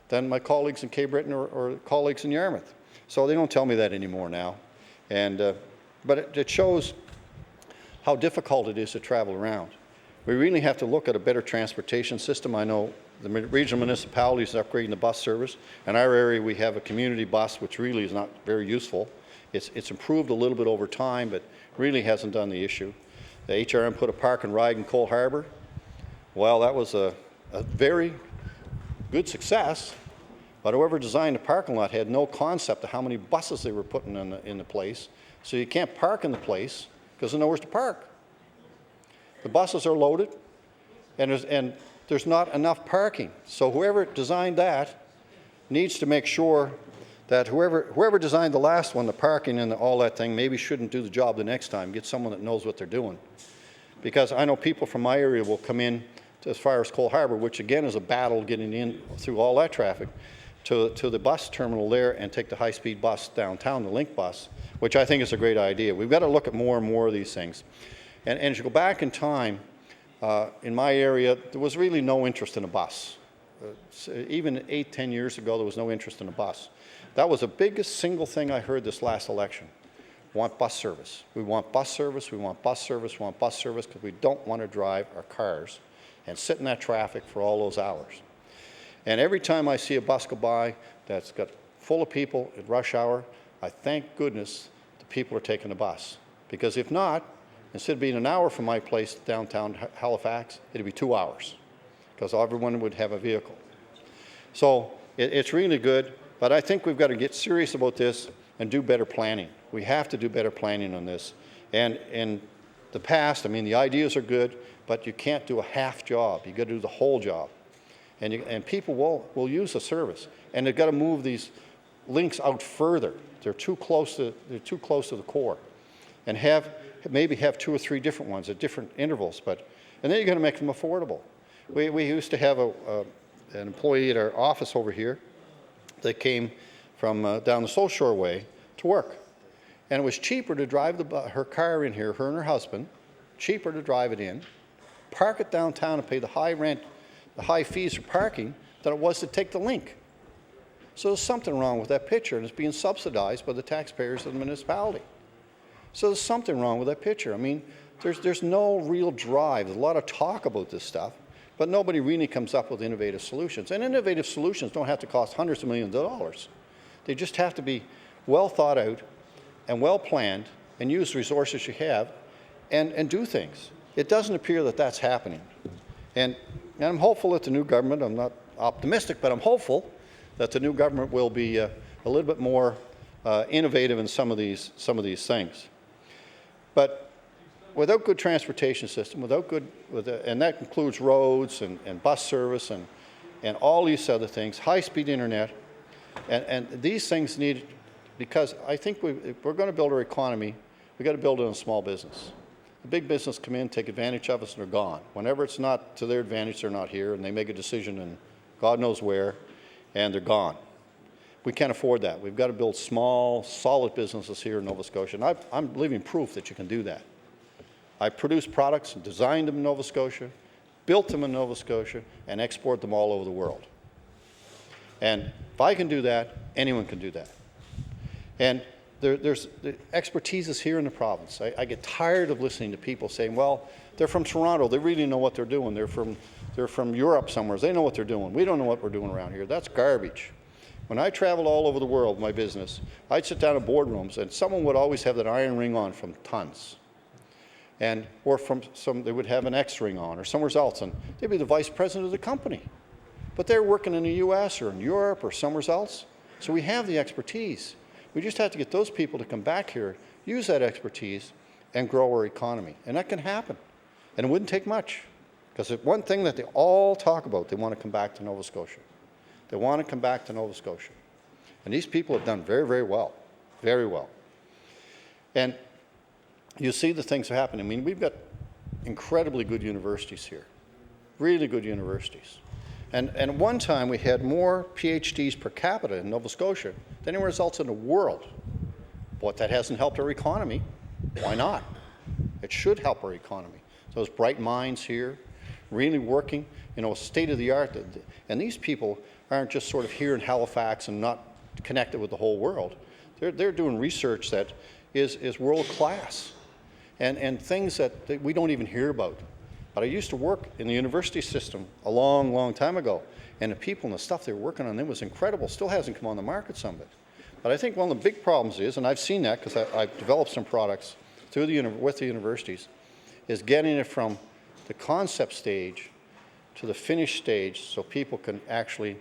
[SPEAKER 21] than my colleagues in Cape Breton or colleagues in Yarmouth. So they don't tell me that anymore now. And, but it shows how difficult it is to travel around. We really have to look at a better transportation system. I know the regional municipalities are upgrading the bus service. In our area, we have a community bus, which really is not very useful. It's improved a little bit over time, but really hasn't done the issue. The HRM put a park and ride in Cole Harbour. Well, that was a very good success, but whoever designed the parking lot had no concept of how many buses they were putting in the place. So you can't park in the place because there's nowhere to park. The buses are loaded, and there's not enough parking. So whoever designed that needs to make sure that whoever designed the last one, the parking and all that thing, maybe shouldn't do the job the next time. Get someone that knows what they're doing. Because I know people from my area will come in to as far as Cole Harbour, which again is a battle getting in through all that traffic, to the bus terminal there and take the high-speed bus downtown, the Link bus, which I think is a great idea. We've got to look at more and more of these things. And as you go back in time, in my area, there was really no interest in a bus. Even 8-10 years ago, there was no interest in a bus. That was the biggest single thing I heard this last election. We want bus service. We want bus service. We want bus service. We want bus service because we don't want to drive our cars and sit in that traffic for all those hours. And every time I see a bus go by that's got full of people at rush hour, I thank goodness the people are taking the bus. Because if not, instead of being an hour from my place downtown Halifax, it'd be 2 hours because everyone would have a vehicle. So it's really good. But I think we've got to get serious about this and do better planning. We have to do better planning on this. And in the past, I mean, the ideas are good, but you can't do a half job. You've got to do the whole job. And people will use the service. And they've got to move these links out further. They're too close to the core. And maybe have 2 or 3 different ones at different intervals. And then you're going to make them affordable. We used to have an employee at our office over here that came from down the South Shore way to work. And it was cheaper to drive her car in here, her and her husband, cheaper to drive it in, park it downtown and pay the high rent, the high fees for parking, than it was to take the link. So there's something wrong with that picture, and it's being subsidized by the taxpayers of the municipality. So there's something wrong with that picture. I mean, there's no real drive. There's a lot of talk about this stuff, but nobody really comes up with innovative solutions. And innovative solutions don't have to cost hundreds of millions of dollars. They just have to be well thought out and well planned and use the resources you have and do things. It doesn't appear that that's happening. And I'm hopeful that the new government, I'm not optimistic, but I'm hopeful that the new government will be a little bit more innovative in some of these things. But without good transportation system, and that includes roads and bus service and all these other things, high-speed internet, and these things need, because I think if we're going to build our economy, we've got to build it on small business. The big business come in, take advantage of us, and they're gone. Whenever it's not to their advantage, they're not here, and they make a decision in God knows where, and they're gone. We can't afford that. We've got to build small, solid businesses here in Nova Scotia, and I'm living proof that you can do that. I produced products and designed them in Nova Scotia, built them in Nova Scotia, and export them all over the world. And if I can do that, anyone can do that. And there's the expertise is here in the province. I get tired of listening to people saying, well, they're from Toronto. They really know what they're doing. They're from Europe somewhere. They know what they're doing. We don't know what we're doing around here. That's garbage. When I traveled all over the world, my business, I'd sit down in boardrooms, and someone would always have that iron ring on from tons. Or from they would have an X ring on, or somewhere else, and they'd be the vice president of the company. But they're working in the US or in Europe or somewhere else. So we have the expertise. We just have to get those people to come back here, use that expertise, and grow our economy. And that can happen. And it wouldn't take much. Because one thing that they all talk about, they want to come back to Nova Scotia. They want to come back to Nova Scotia. And these people have done very, very well. Very well. And you see the things that happen. I mean, we've got incredibly good universities here. Really good universities. And at one time, we had more PhDs per capita in Nova Scotia than anywhere else in the world. But that hasn't helped our economy. Why not? It should help our economy. Those bright minds here, really working, state of the art. And these people aren't just sort of here in Halifax and not connected with the whole world. They're doing research that is world class and things that we don't even hear about. But I used to work in the university system a long, long time ago, and the people and the stuff they were working on, it was incredible. Still hasn't come on the market, some of it. But I think one of the big problems is, and I've seen that because I've developed some products with the universities, is getting it from the concept stage to the finished stage so people can actually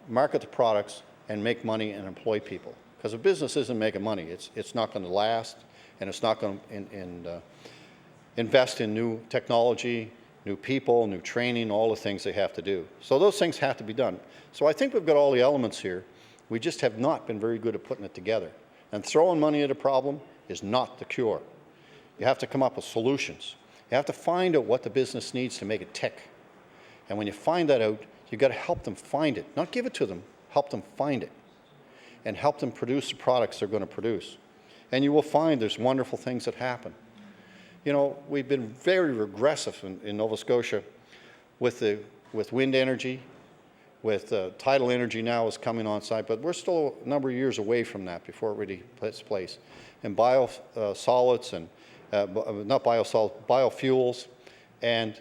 [SPEAKER 21] market the products and make money and employ people. Because a business isn't making money. It's not going to last, and it's not going to invest in new technology, new people, new training, all the things they have to do. So those things have to be done. So I think we've got all the elements here. We just have not been very good at putting it together. And throwing money at a problem is not the cure. You have to come up with solutions. You have to find out what the business needs to make it tick. And when you find that out, you've got to help them find it. Not give it to them, help them find it. And help them produce the products they're going to produce. And you will find there's wonderful things that happen. We've been very regressive in Nova Scotia with wind energy, with tidal energy now is coming on site, but we're still a number of years away from that before it really takes place. And biosolids and not biosolids, biofuels, and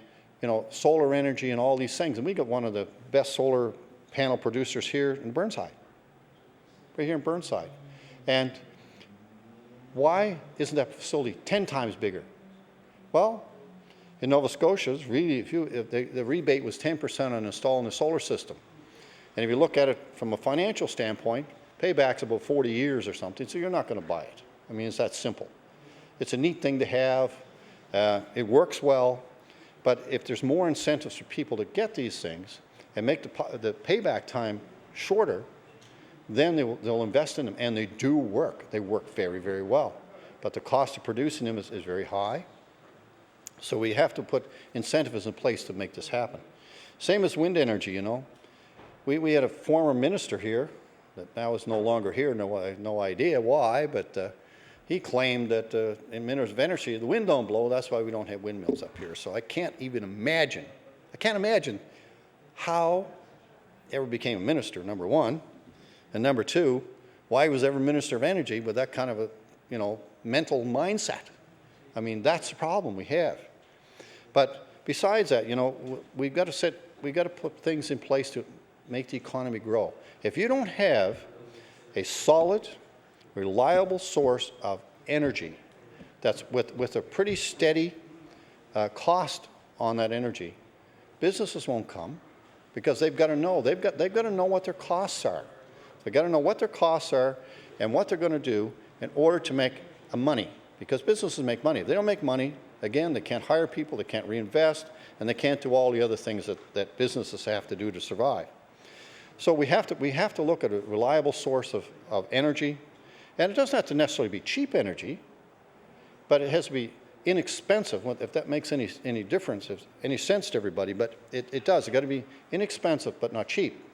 [SPEAKER 21] solar energy and all these things. And we got one of the best solar panel producers here in Burnside, right here in Burnside. And why isn't that facility 10 times bigger? Well, in Nova Scotia, really, if the rebate was 10% on installing the solar system. And if you look at it from a financial standpoint, payback's about 40 years or something, so you're not going to buy it. I mean, it's that simple. It's a neat thing to have. It works well. But if there's more incentives for people to get these things and make the payback time shorter, then they'll invest in them. And they do work. They work very, very well. But the cost of producing them is very high. So we have to put incentives in place to make this happen. Same as wind energy, We had a former minister here that now is no longer here, no idea why, but he claimed that in Ministers of Energy, the wind don't blow, that's why we don't have windmills up here. So I can't imagine how he ever became a minister, number one, and number two, why he was ever Minister of Energy with that kind of a, mental mindset. I mean, that's the problem we have. But besides that, we've got to put things in place to make the economy grow. If you don't have a solid, reliable source of energy that's with a pretty steady cost on that energy, businesses won't come because they've got to know what their costs are. They've got to know what their costs are and what they're going to do in order to make money. Because businesses make money. If they don't make money, again, they can't hire people, they can't reinvest, and they can't do all the other things that businesses have to do to survive. So we have to look at a reliable source of energy, and it doesn't have to necessarily be cheap energy, but it has to be inexpensive, if that makes any difference, any sense to everybody, but it does. It's got to be inexpensive but not cheap.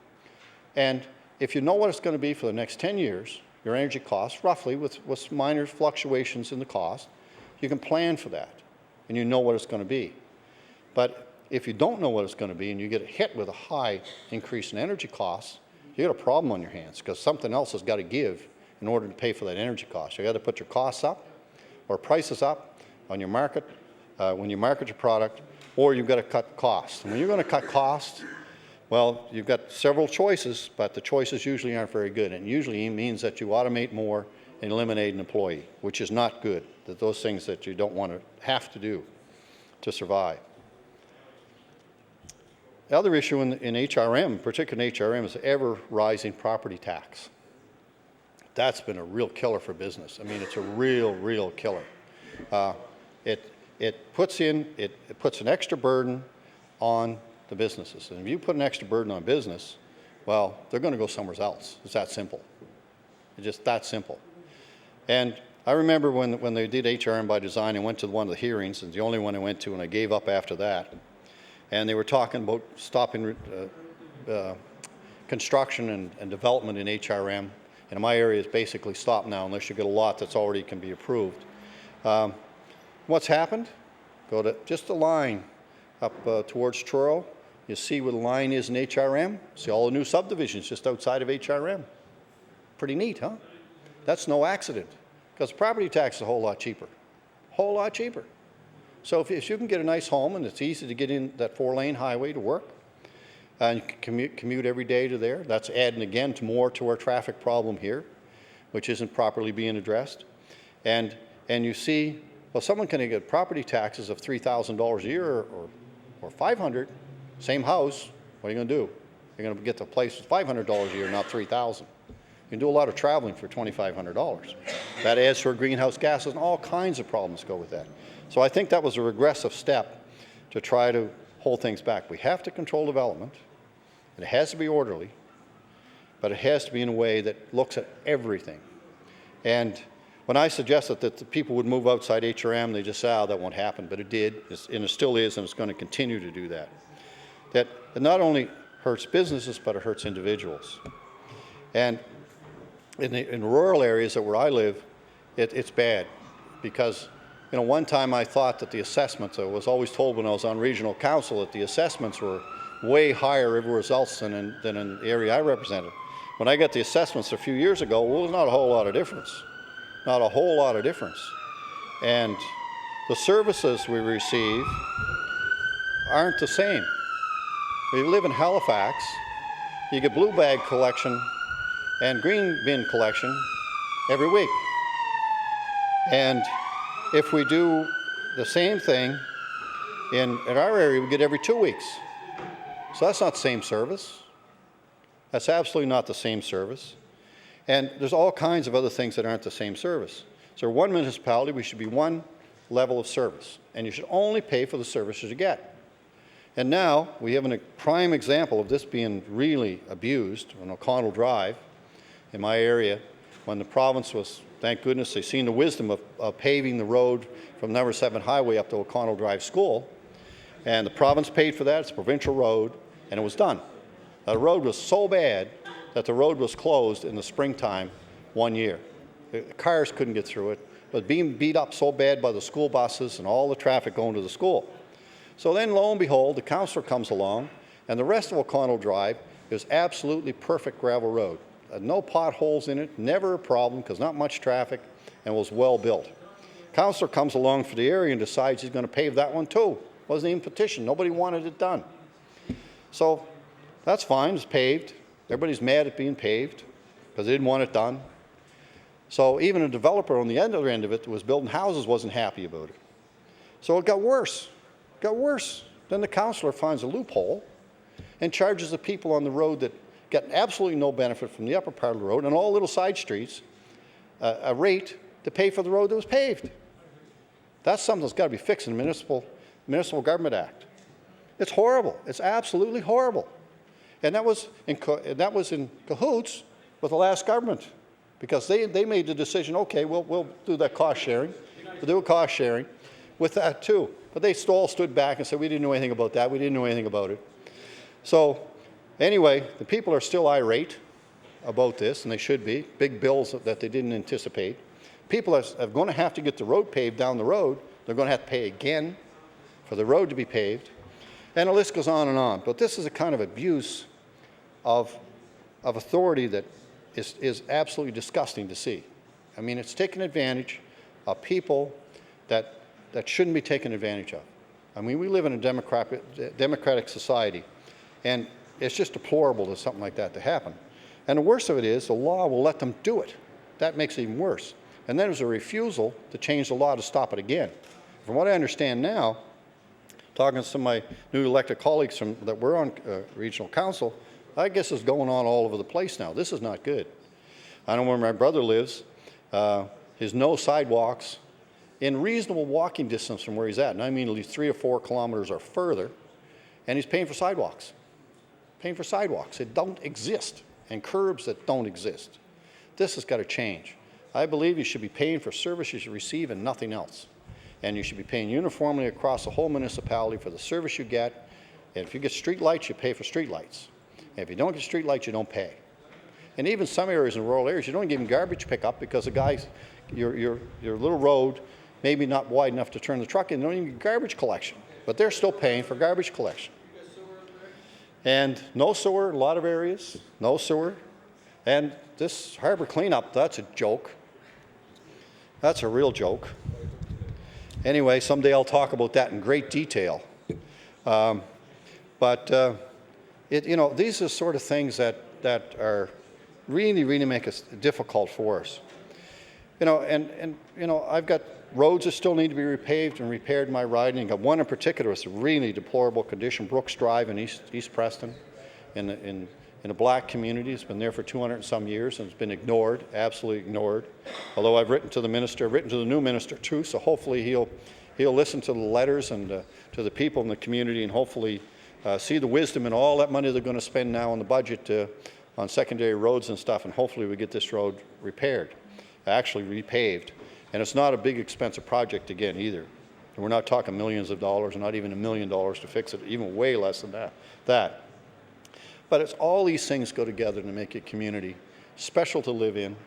[SPEAKER 21] And if you know what it's going to be for the next 10 years, your energy costs, roughly, with minor fluctuations in the cost, you can plan for that, and you know what it's going to be. But if you don't know what it's going to be and you get hit with a high increase in energy costs, you got a problem on your hands because something else has got to give in order to pay for that energy cost. You got to put your costs up or prices up on your market when you market your product, or you've got to cut costs. And when you're going to cut costs, well, you've got several choices, but the choices usually aren't very good. And usually means that you automate more and eliminate an employee, which is not good. Those things that you don't want to have to do to survive. The other issue in HRM, particularly in HRM, is the ever-rising property tax. That's been a real killer for business. I mean, it's a real killer. It puts an extra burden on the businesses. And if you put an extra burden on business, well, they're going to go somewhere else. It's that simple. It's just that simple. And I remember when they did HRM by design, I went to one of the hearings, and the only one I went to, and I gave up after that. And they were talking about stopping construction and development in HRM. And in my area, it's basically stopped now unless you get a lot that's already can be approved. What's happened? Go to just the line up towards Truro. You see where the line is in HRM. See all the new subdivisions just outside of HRM. Pretty neat, huh? That's no accident, because property tax is a whole lot cheaper. Whole lot cheaper. So if you can get a nice home and it's easy to get in that 4-lane highway to work, and you can commute every day to there, that's adding again to our traffic problem here, which isn't properly being addressed. And you see, well, someone can get property taxes of $3,000 a year or $500, same house. What are you going to do? You're going to get the place with $500 a year, not $3,000. You can do a lot of traveling for $2,500. That adds to our greenhouse gases, and all kinds of problems go with that. So I think that was a regressive step to try to hold things back. We have to control development. It has to be orderly, but it has to be in a way that looks at everything. And when I suggested that the people would move outside HRM, they just said, oh, that won't happen, but it did, and it still is, and it's going to continue to do that. That it not only hurts businesses, but it hurts individuals. And in rural areas where I live, it's bad, because one time I thought that the assessments, I was always told when I was on regional council that the assessments were way higher everywhere else than in the area I represented. When I got the assessments a few years ago, well, there's not a whole lot of difference. Not a whole lot of difference. And the services we receive aren't the same. We live in Halifax, you get blue bag collection and green bin collection every week. And if we do the same thing in our area, we get every 2 weeks. So that's not the same service. That's absolutely not the same service. And there's all kinds of other things that aren't the same service. So one municipality, we should be one level of service, and you should only pay for the services you get. And now we have a prime example of this being really abused on O'Connell Drive in my area, when the province was, thank goodness, they've seen the wisdom of paving the road from number 7 highway up to O'Connell Drive School. And the province paid for that. It's a provincial road, and it was done. Now, the road was so bad that the road was closed in the springtime 1 year. The cars couldn't get through it. It was being beat up so bad by the school buses and all the traffic going to the school. So then, lo and behold, the councillor comes along, and the rest of O'Connell Drive is absolutely perfect gravel road. No potholes in it, never a problem, because not much traffic, and was well built. Councillor comes along for the area and decides he's going to pave that one too. Wasn't even petitioned. Nobody wanted it done. So that's fine. It's paved. Everybody's mad at being paved because they didn't want it done. So even a developer on the other end of it that was building houses wasn't happy about it. So it got worse. It got worse. Then the councillor finds a loophole and charges the people on the road that get absolutely no benefit from the upper part of the road and all little side streets a rate to pay for the road that was paved. That's something that's got to be fixed in the Municipal Government Act. It's horrible. It's absolutely horrible. And that was in cahoots with the last government, because they made the decision, okay, we'll do that cost sharing. We'll do a cost sharing with that too. But they all stood back and said, we didn't know anything about that. We didn't know anything about it. So anyway, the people are still irate about this, and they should be. Big bills that they didn't anticipate. People are going to have to get the road paved down the road. They're going to have to pay again for the road to be paved. And the list goes on and on. But this is a kind of abuse of authority that is absolutely disgusting to see. I mean, it's taking advantage of people that shouldn't be taken advantage of. I mean, we live in a democratic society, and it's just deplorable for something like that to happen. And the worst of it is the law will let them do it. That makes it even worse. And then there's a refusal to change the law to stop it again. From what I understand now, talking to some of my new elected colleagues that were on regional council, I guess it's going on all over the place now. This is not good. I know where my brother lives, there's no sidewalks in reasonable walking distance from where he's at. And I mean at least 3 or 4 kilometers or further, and he's paying for sidewalks. Paying for sidewalks that don't exist, and curbs that don't exist. This has got to change. I believe you should be paying for services you receive and nothing else. And you should be paying uniformly across the whole municipality for the service you get. And if you get street lights, you pay for street lights. And if you don't get street lights, you don't pay. And even some areas in rural areas, you don't give them garbage pickup because the guys, your little road, maybe not wide enough to turn the truck in, they don't even get garbage collection. But they're still paying for garbage collection. And no sewer in a lot of areas, no sewer. And this harbor cleanup, that's a joke. That's a real joke. Anyway, someday I'll talk about that in great detail. You know, these are sort of things that are really make it difficult for us. You know, and you know, I've got roads that still need to be repaved and repaired in my riding. I've got one in particular that's a really deplorable condition, Brooks Drive in East Preston, in a black community. It's been there for 200 and some years, and it's been ignored, absolutely ignored. Although I've written to the minister, I've written to the new minister too, so hopefully he'll listen to the letters and to the people in the community, and hopefully see the wisdom in all that money they're going to spend now on the budget on secondary roads and stuff, and hopefully we get this road repaired, actually repaved. And it's not a big expensive project again either. And we're not talking millions of dollars, not even $1 million to fix it, even way less than that. But it's all these things go together to make a community special to live in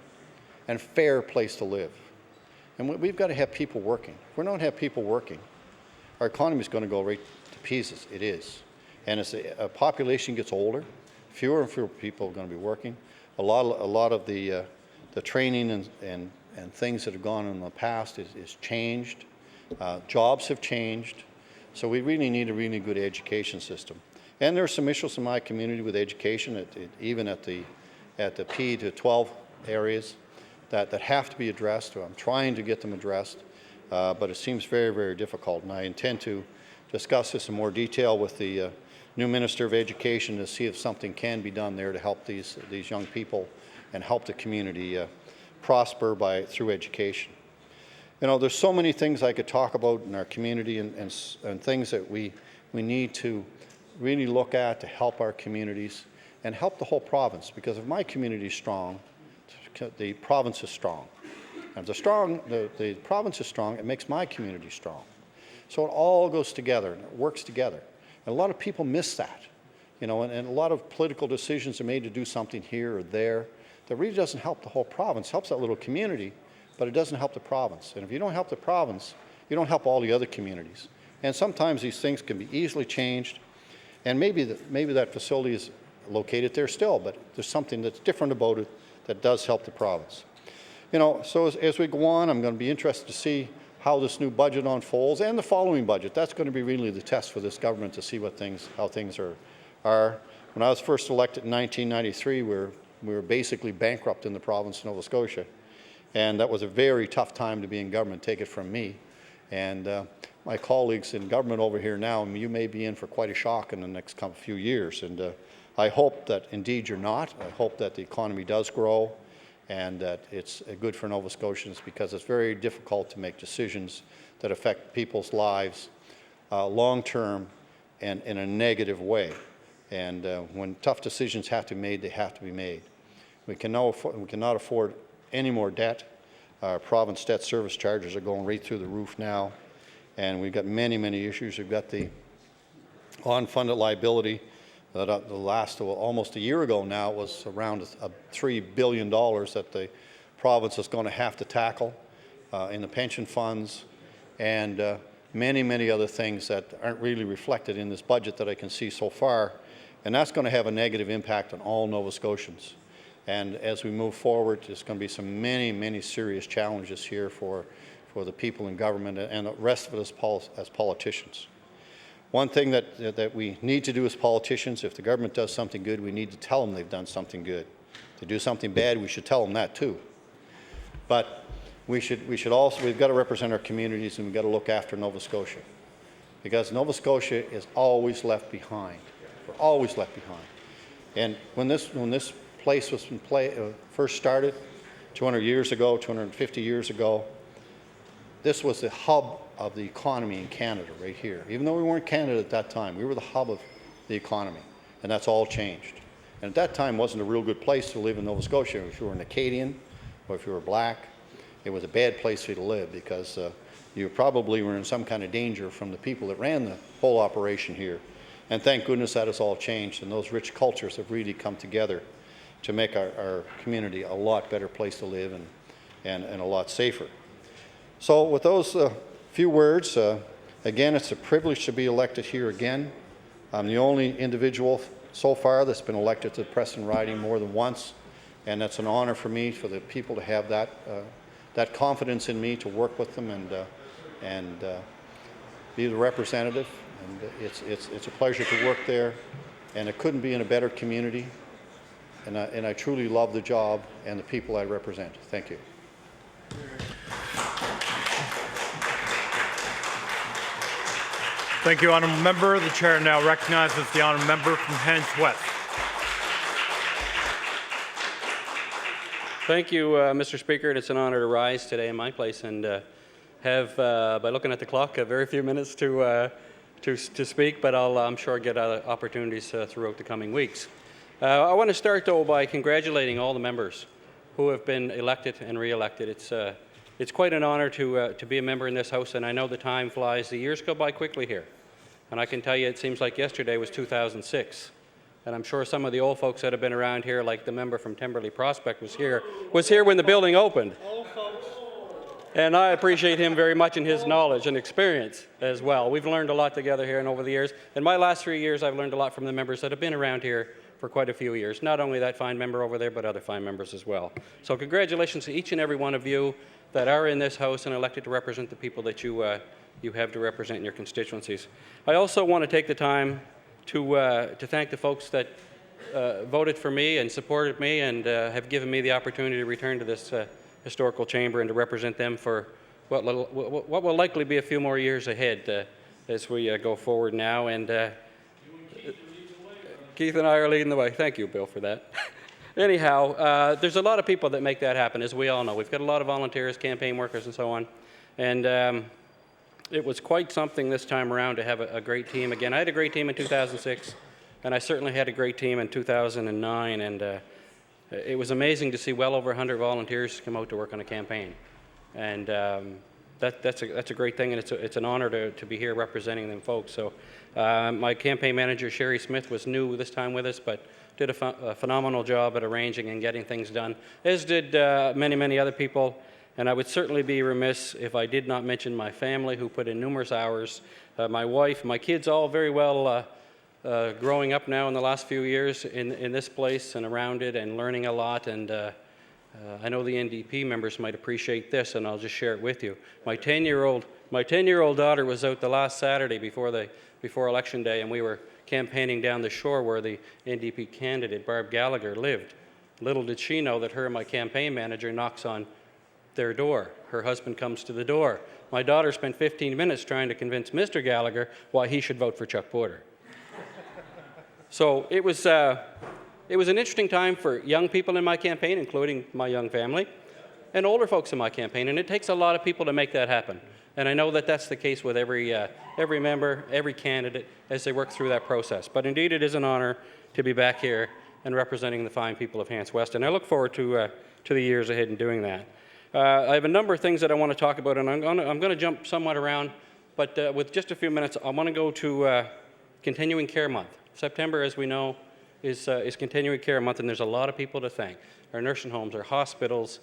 [SPEAKER 21] and fair place to live. And we've got to have people working. If we don't have people working, our economy is going to go right to pieces. It is. And as the population gets older, fewer and fewer people are going to be working. A lot of the training and things that have gone on in the past is changed. Jobs have changed. So we really need a really good education system. And there are some issues in my community with education, even at the P to 12 areas that have to be addressed. I'm trying to get them addressed, but it seems very, very difficult. And I intend to discuss this in more detail with the new Minister of Education to see if something can be done there to help these young people and help the community prosper through education. You know, there's so many things I could talk about in our community and things that we need to really look at to help our communities and help the whole province, because if my community is strong, the province is strong. And if the province is strong, it makes my community strong. So it all goes together and it works together. And a lot of people miss that, you know, and a lot of political decisions are made to do something here or there that really doesn't help the whole province. It helps that little community, but it doesn't help the province. And if you don't help the province, you don't help all the other communities. And sometimes these things can be easily changed. And maybe that facility is located there still, but there's something that's different about it that does help the province. You know, so as we go on, I'm going to be interested to see how this new budget unfolds and the following budget. That's going to be really the test for this government to see how things are. When I was first elected in 1993, we were basically bankrupt in the province of Nova Scotia. And that was a very tough time to be in government, take it from me. And my colleagues in government over here now, you may be in for quite a shock in the next few years. And I hope that indeed you're not. I hope that the economy does grow and that it's good for Nova Scotians, because it's very difficult to make decisions that affect people's lives long-term and in a negative way. And when tough decisions have to be made, they have to be made. We cannot afford any more debt. Our province debt service charges are going right through the roof now. And we've got many, many issues. We've got the unfunded liability that almost a year ago now was around $3 billion that the province is going to have to tackle in the pension funds. And many, many other things that aren't really reflected in this budget that I can see so far, and that's going to have a negative impact on all Nova Scotians. And as we move forward, there's going to be some many serious challenges here for the people in government and the rest of us as politicians. One thing that we need to do as politicians, if the government does something good, we need to tell them they've done something good. If they do something bad, we should tell them that too. But we should also, we've got to represent our communities, and we've got to look after Nova Scotia. Because Nova Scotia is always left behind. We're always left behind. And when this place was first started 200 years ago, 250 years ago, this was the hub of the economy in Canada right here. Even though we weren't Canada at that time, we were the hub of the economy, and that's all changed. And at that time, wasn't a real good place to live in Nova Scotia. If you were an Acadian or if you were black, it was a bad place for you to live because you probably were in some kind of danger from the people that ran the whole operation here. And thank goodness that has all changed, and those rich cultures have really come together to make our community a lot better place to live and a lot safer. So with those few words, again, it's a privilege to be elected here again. I'm the only individual so far that's been elected to the Preston riding more than once, and that's an honor for me, for the people to have that confidence in me to work with them and be the representative. And it's a pleasure to work there, and it couldn't be in a better community. And I truly love the job and the people I represent. Thank you.
[SPEAKER 19] Thank you, Honourable Member. The Chair now recognizes the Honourable Member from Hants West.
[SPEAKER 1] Thank you, Mr. Speaker. It's an honour to rise today in my place and have, by looking at the clock, a very few minutes to speak, but I'm sure I'll get other opportunities throughout the coming weeks. I want to start, though, by congratulating all the members who have been elected and re-elected. It's quite an honour to be a member in this House, and I know the time flies. The years go by quickly here. And I can tell you it seems like yesterday was 2006. And I'm sure some of the old folks that have been around here, like the member from Timberley Prospect was here when the building opened. And I appreciate him very much and his knowledge and experience as well. We've learned a lot together here and over the years. In my last 3 years, I've learned a lot from the members that have been around here for quite a few years. Not only that fine member over there, but other fine members as well. So congratulations to each and every one of you that are in this House and elected to represent the people that you have to represent in your constituencies. I also want to take the time to thank the folks that voted for me and supported me and have given me the opportunity to return to this historical chamber and to represent them for what will likely be a few more years ahead as we go forward now. And Keith and I are leading the way. Thank you, Bill, for that. Anyhow, there's a lot of people that make that happen, as we all know. We've got a lot of volunteers, campaign workers, and so on. And it was quite something this time around to have a great team again. I had a great team in 2006, and I certainly had a great team in 2009. And it was amazing to see well over 100 volunteers come out to work on a campaign. And that's a great thing, and it's an honor to be here representing them folks. So my campaign manager, Sherry Smith, was new this time with us, but did a phenomenal job at arranging and getting things done, as did many other people. And I would certainly be remiss if I did not mention my family, who put in numerous hours, my wife, my kids, all very well growing up now in the last few years in this place and around it and learning a lot. And I know the NDP members might appreciate this, and I'll just share it with you. My 10-year-old daughter was out the last Saturday before Election Day, and we were campaigning down the shore where the NDP candidate, Barb Gallagher, lived. Little did she know that her and my campaign manager knocks on their door. Her husband comes to the door. My daughter spent 15 minutes trying to convince Mr. Gallagher why he should vote for Chuck Porter. So it was an interesting time for young people in my campaign, including my young family, and older folks in my campaign, and it takes a lot of people to make that happen. And I know that that's the case with every member, every candidate, as they work through that process. But indeed, it is an honor to be back here and representing the fine people of Hants West, and I look forward to the years ahead in doing that. I have a number of things that I want to talk about, and I'm going to jump somewhat around, but with just a few minutes, I want to go to Continuing Care Month. September, as we know, is Continuing Care Month, and there's a lot of people to thank. Our nursing homes, our hospitals,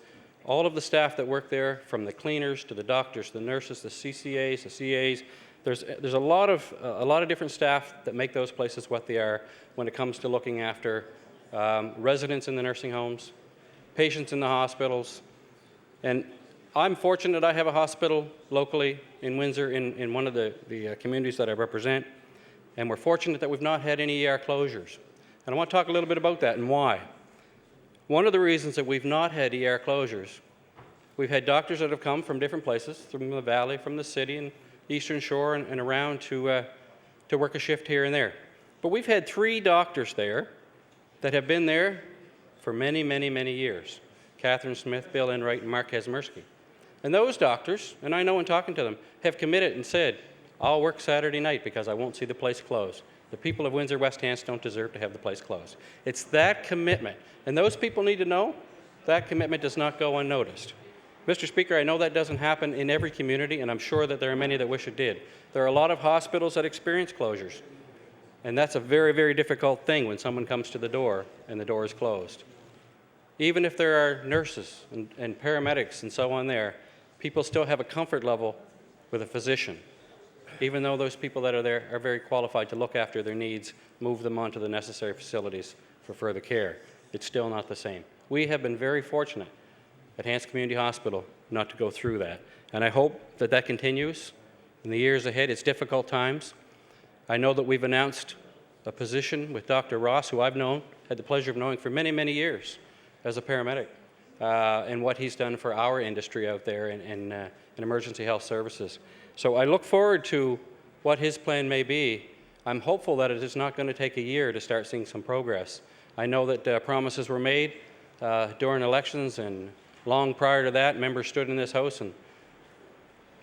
[SPEAKER 1] all of the staff that work there, from the cleaners to the doctors, the nurses, the CCAs, the CAs. There's a lot of different staff that make those places what they are when it comes to looking after residents in the nursing homes, patients in the hospitals. And I'm fortunate I have a hospital locally in Windsor in one of the communities that I represent. And we're fortunate that we've not had any ER closures. And I want to talk a little bit about that and why. One of the reasons that we've not had ER closures, we've had doctors that have come from different places, from the valley, from the city and Eastern Shore and around to work a shift here and there. But we've had 3 doctors there that have been there for many, many, many years. Catherine Smith, Bill Enright, and Mark Kazmersky. And those doctors, and I know in talking to them, have committed and said, I'll work Saturday night because I won't see the place closed. The people of Windsor West Hants don't deserve to have the place closed. It's that commitment. And those people need to know that commitment does not go unnoticed. Mr. Speaker, I know that doesn't happen in every community, and I'm sure that there are many that wish it did. There are a lot of hospitals that experience closures, and that's a very, very difficult thing when someone comes to the door and the door is closed. Even if there are nurses and paramedics and so on there, people still have a comfort level with a physician, even though those people that are there are very qualified to look after their needs, move them on to the necessary facilities for further care. It's still not the same. We have been very fortunate at Hants Community Hospital not to go through that. And I hope that that continues in the years ahead. It's difficult times. I know that we've announced a position with Dr. Ross, who I've had the pleasure of knowing for many, many years as a paramedic, and what he's done for our industry out there in emergency health services. So I look forward to what his plan may be. I'm hopeful that it is not going to take a year to start seeing some progress. I know that promises were made during elections, and long prior to that, members stood in this House and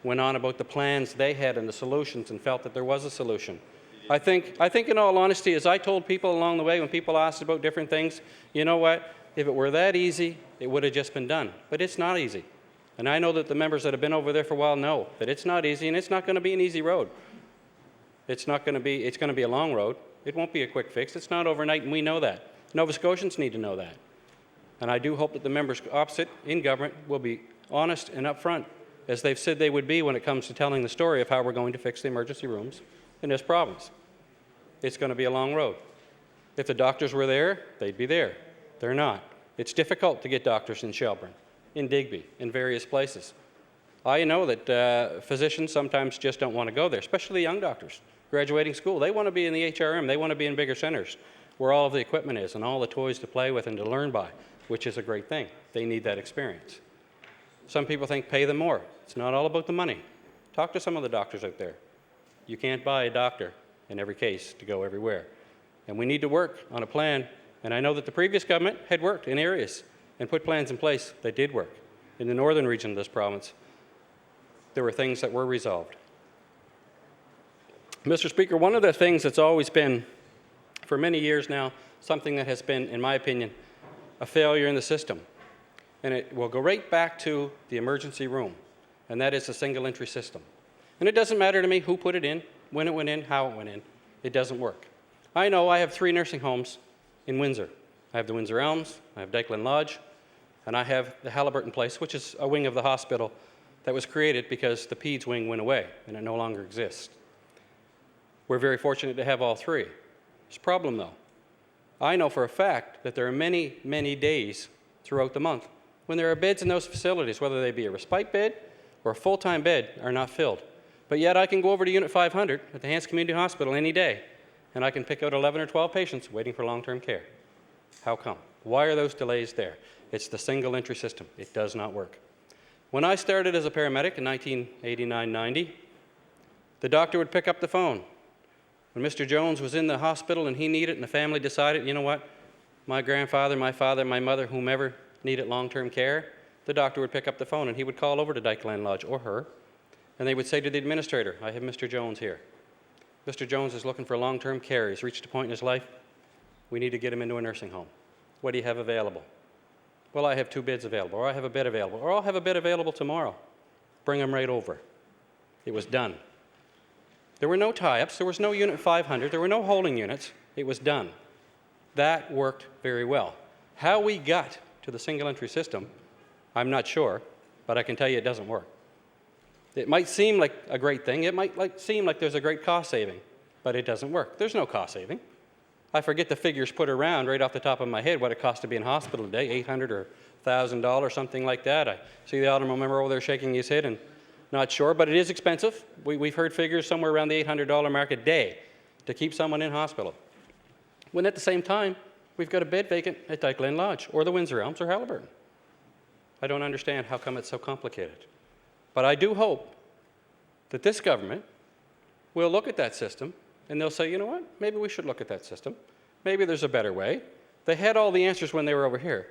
[SPEAKER 1] went on about the plans they had and the solutions and felt that there was a solution. I think in all honesty, as I told people along the way when people asked about different things, you know what, if it were that easy, it would have just been done. But it's not easy. And I know that the members that have been over there for a while know that it's not easy, and it's not going to be an easy road. It's going to be a long road. It won't be a quick fix. It's not overnight, and we know that. Nova Scotians need to know that. And I do hope that the members opposite in government will be honest and upfront, as they've said they would be when it comes to telling the story of how we're going to fix the emergency rooms in this province. It's going to be a long road. If the doctors were there, they'd be there. They're not. It's difficult to get doctors in Shelburne, in Digby, in various places. I know that physicians sometimes just don't want to go there, especially young doctors graduating school. They want to be in the HRM. They want to be in bigger centers where all of the equipment is and all the toys to play with and to learn by, which is a great thing. They need that experience. Some people think pay them more. It's not all about the money. Talk to some of the doctors out there. You can't buy a doctor in every case to go everywhere. And we need to work on a plan. And I know that the previous government had worked in areas and put plans in place that did work. In the northern region of this province, there were things that were resolved. Mr. Speaker, one of the things that's always been, for many years now, something that has been, in my opinion, a failure in the system, and it will go right back to the emergency room, and that is a single entry system. And it doesn't matter to me who put it in, when it went in, how it went in. It doesn't work. I know I have 3 nursing homes in Windsor. I have the Windsor Elms, I have Dykeland Lodge, and I have the Halliburton Place, which is a wing of the hospital that was created because the PEDS wing went away and it no longer exists. We're very fortunate to have all 3. There's a problem though. I know for a fact that there are many, many days throughout the month when there are beds in those facilities, whether they be a respite bed or a full-time bed, are not filled. But yet I can go over to Unit 500 at the Hants Community Hospital any day, and I can pick out 11 or 12 patients waiting for long-term care. How come? Why are those delays there? It's the single entry system. It does not work. When I started as a paramedic in 1989-90, the doctor would pick up the phone. When Mr. Jones was in the hospital and he needed it and the family decided, you know what, my grandfather, my father, my mother, whomever needed long-term care, the doctor would pick up the phone and he would call over to Dykeland Lodge, or her, and they would say to the administrator, I have Mr. Jones here. Mr. Jones is looking for long-term care. He's reached a point in his life. We need to get him into a nursing home. What do you have available? Well, I have 2 beds available, or I have a bed available, or I'll have a bed available tomorrow. Bring him right over. It was done. There were no tie-ups. There was no Unit 500. There were no holding units. It was done. That worked very well. How we got to the single entry system I'm not sure, but I can tell you it doesn't work. It might seem like a great thing. It might seem like there's a great cost saving, but it doesn't work. There's no cost saving. I forget the figures put around right off the top of my head what it costs to be in hospital today, $800 or $1,000, something like that. I see the honourable member over there shaking his head and not sure, but it is expensive. We've heard figures somewhere around the $800 mark a day to keep someone in hospital. When at the same time, we've got a bed vacant at Dyke Lane Lodge or the Windsor Elms or Halliburton. I don't understand how come it's so complicated. But I do hope that this government will look at that system and they'll say, you know what, maybe we should look at that system. Maybe there's a better way. They had all the answers when they were over here.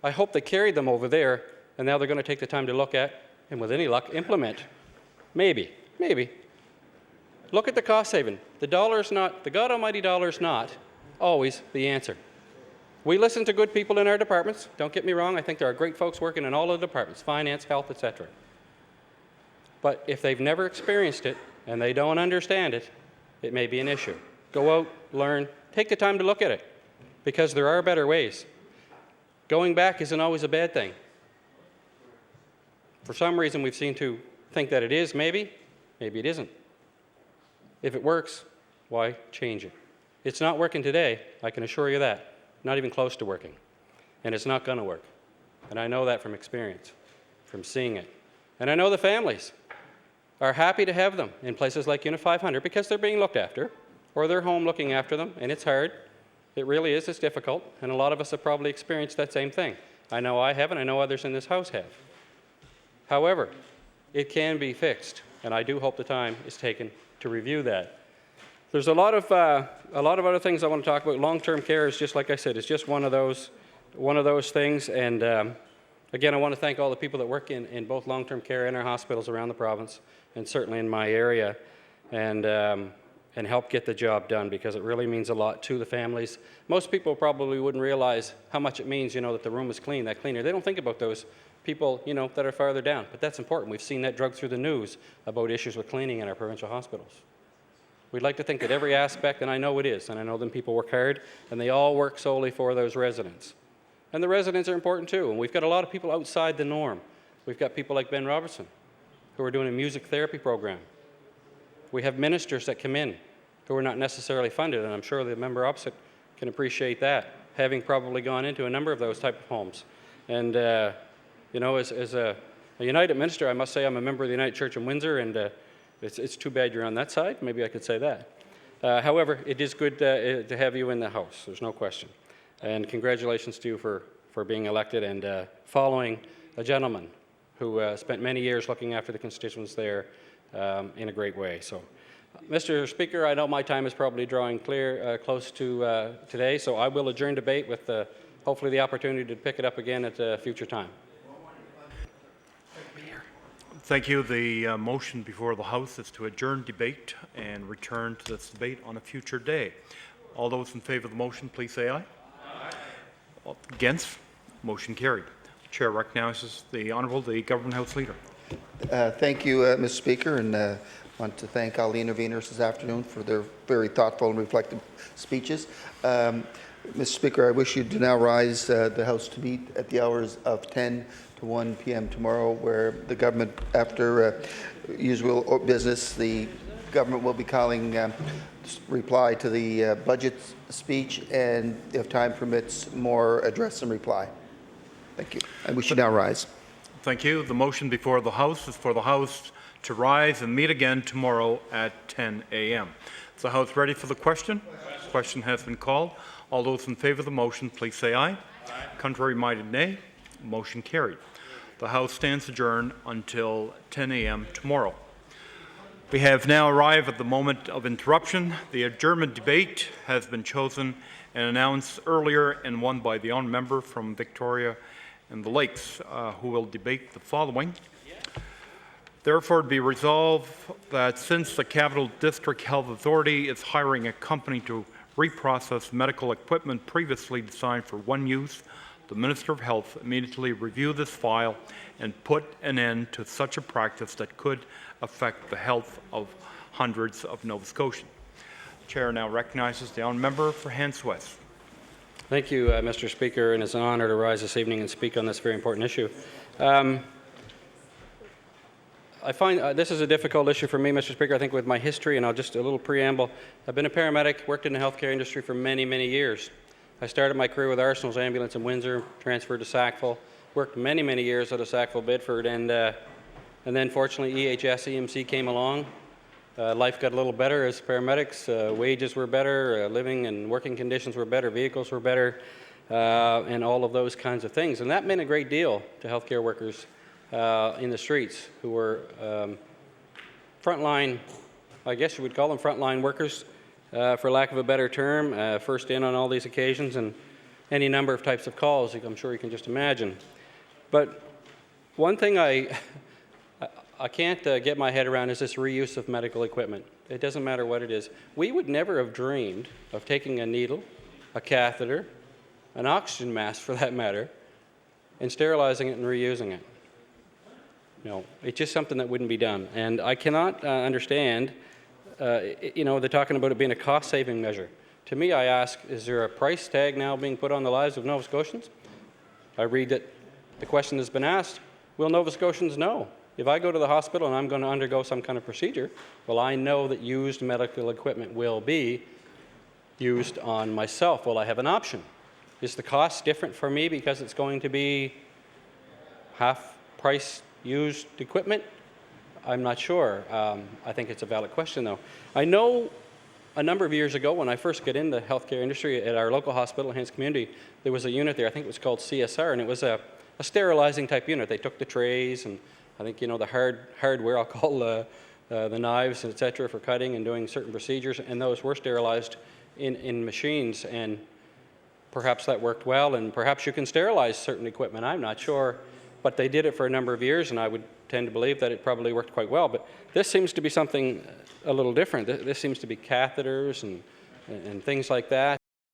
[SPEAKER 1] I hope they carried them over there, and now they're going to take the time to look at, and with any luck, implement. Maybe. Look at the cost saving. The God almighty dollar is not always the answer. We listen to good people in our departments. Don't get me wrong. I think there are great folks working in all of the departments, finance, health, etc. But if they've never experienced it and they don't understand it, it may be an issue. Go out, learn, take the time to look at it, because there are better ways. Going back isn't always a bad thing. For some reason, we've seemed to think that it is, maybe it isn't. If it works, why change it? It's not working today, I can assure you that. Not even close to working. And it's not going to work. And I know that from experience, from seeing it. And I know the families are happy to have them in places like Unit 500 because they're being looked after, or they're home looking after them, and it's hard. It really is. It's difficult, and a lot of us have probably experienced that same thing. I know I have, and I know others in this house have. However, it can be fixed, and I do hope the time is taken to review that. There's a lot of other things I want to talk about. Long-term care is just, like I said, it's just one of those things, and again, I want to thank all the people that work in both long-term care and our hospitals around the province, and certainly in my area, and help get the job done, because it really means a lot to the families. Most people probably wouldn't realize how much it means, that the room is clean, that cleaner. They don't think about those people, that are farther down, but that's important. We've seen that drug through the news about issues with cleaning in our provincial hospitals. We'd like to think that every aspect, and I know it is, and I know them people work hard, and they all work solely for those residents. And the residents are important too, and we've got a lot of people outside the norm. We've got people like Ben Robertson, who are doing a music therapy program. We have ministers that come in who are not necessarily funded, and I'm sure the member opposite can appreciate that, having probably gone into a number of those type of homes. And, as a United minister, I must say I'm a member of the United Church in Windsor, and it's too bad you're on that side. Maybe I could say that. However, it is good to have you in the House. There's no question. And congratulations to you for being elected and following a gentleman who spent many years looking after the constituents there in a great way. So, Mr. Speaker, I know my time is probably drawing close to today, so I will adjourn debate with hopefully the opportunity to pick it up again at a future time.
[SPEAKER 19] Thank you. The motion before the House is to adjourn debate and return to this debate on a future day. All those in favour of the motion, please say aye. Aye. Against? Motion carried. The Chair recognizes the Honourable, the Government House Leader.
[SPEAKER 17] Thank you, Mr. Speaker, and I want to thank all the interveners this afternoon for their very thoughtful and reflective speeches. Mr. Speaker, I wish you to now rise the House to meet at the hours of 10 to 1 p.m. tomorrow, where the government, after usual business, the government will be calling reply to the budget speech, and if time permits, more address and reply. Thank you. And we should now rise.
[SPEAKER 19] Thank you. The motion before the House is for the House to rise and meet again tomorrow at 10 a.m. Is the House ready for the question? The question has been called. All those in favour of the motion, please say aye. Aye. Contrary-minded, nay. Motion carried. The House stands adjourned until 10 a.m. tomorrow. We have now arrived at the moment of interruption. The adjournment debate has been chosen and announced earlier and won by the honourable member from Victoria and the Lakes, who will debate the following. Therefore, it be resolved that since the Capital District Health Authority is hiring a company to reprocess medical equipment previously designed for one use, the Minister of Health immediately review this file and put an end to such a practice that could affect the health of hundreds of Nova Scotians. The Chair now recognizes the honourable member for Hants West.
[SPEAKER 1] Thank you, Mr. Speaker, and it's an honour to rise this evening and speak on this very important issue. I find this is a difficult issue for me, Mr. Speaker. I think with my history, and I'll just a little preamble. I've been a paramedic, worked in the healthcare industry for many, many years. I started my career with Arsenal's ambulance in Windsor, transferred to Sackville, worked many, many years out of Sackville, Bedford, and then fortunately EHS, EMC came along. Life got a little better as paramedics. Wages were better, living and working conditions were better, vehicles were better, and all of those kinds of things. And that meant a great deal to healthcare workers in the streets who were frontline, I guess you would call them frontline workers, for lack of a better term, first in on all these occasions and any number of types of calls, I'm sure you can just imagine. But one thing I can't get my head around is this reuse of medical equipment. It doesn't matter what it is. We would never have dreamed of taking a needle, a catheter, an oxygen mask for that matter, and sterilizing it and reusing it. No, it's just something that wouldn't be done. And I cannot understand, you know, they're talking about it being a cost-saving measure. To me, I ask, is there a price tag now being put on the lives of Nova Scotians? I read that the question has been asked, will Nova Scotians know? If I go to the hospital and I'm going to undergo some kind of procedure, well, I know that used medical equipment will be used on myself. Will I have an option? Is the cost different for me because it's going to be half price used equipment? I'm not sure. I think it's a valid question, though. I know a number of years ago when I first got in the healthcare industry at our local hospital, Hants Community, there was a unit there, I think it was called CSR, and it was a sterilizing type unit. They took the trays and I think, you know, the hardware, I'll call the knives, et cetera, for cutting and doing certain procedures, and those were sterilized in machines, and perhaps that worked well, and perhaps you can sterilize certain equipment. I'm not sure, but they did it for a number of years, and I would tend to believe that it probably worked quite well. But this seems to be something a little different. This seems to be catheters and things like that.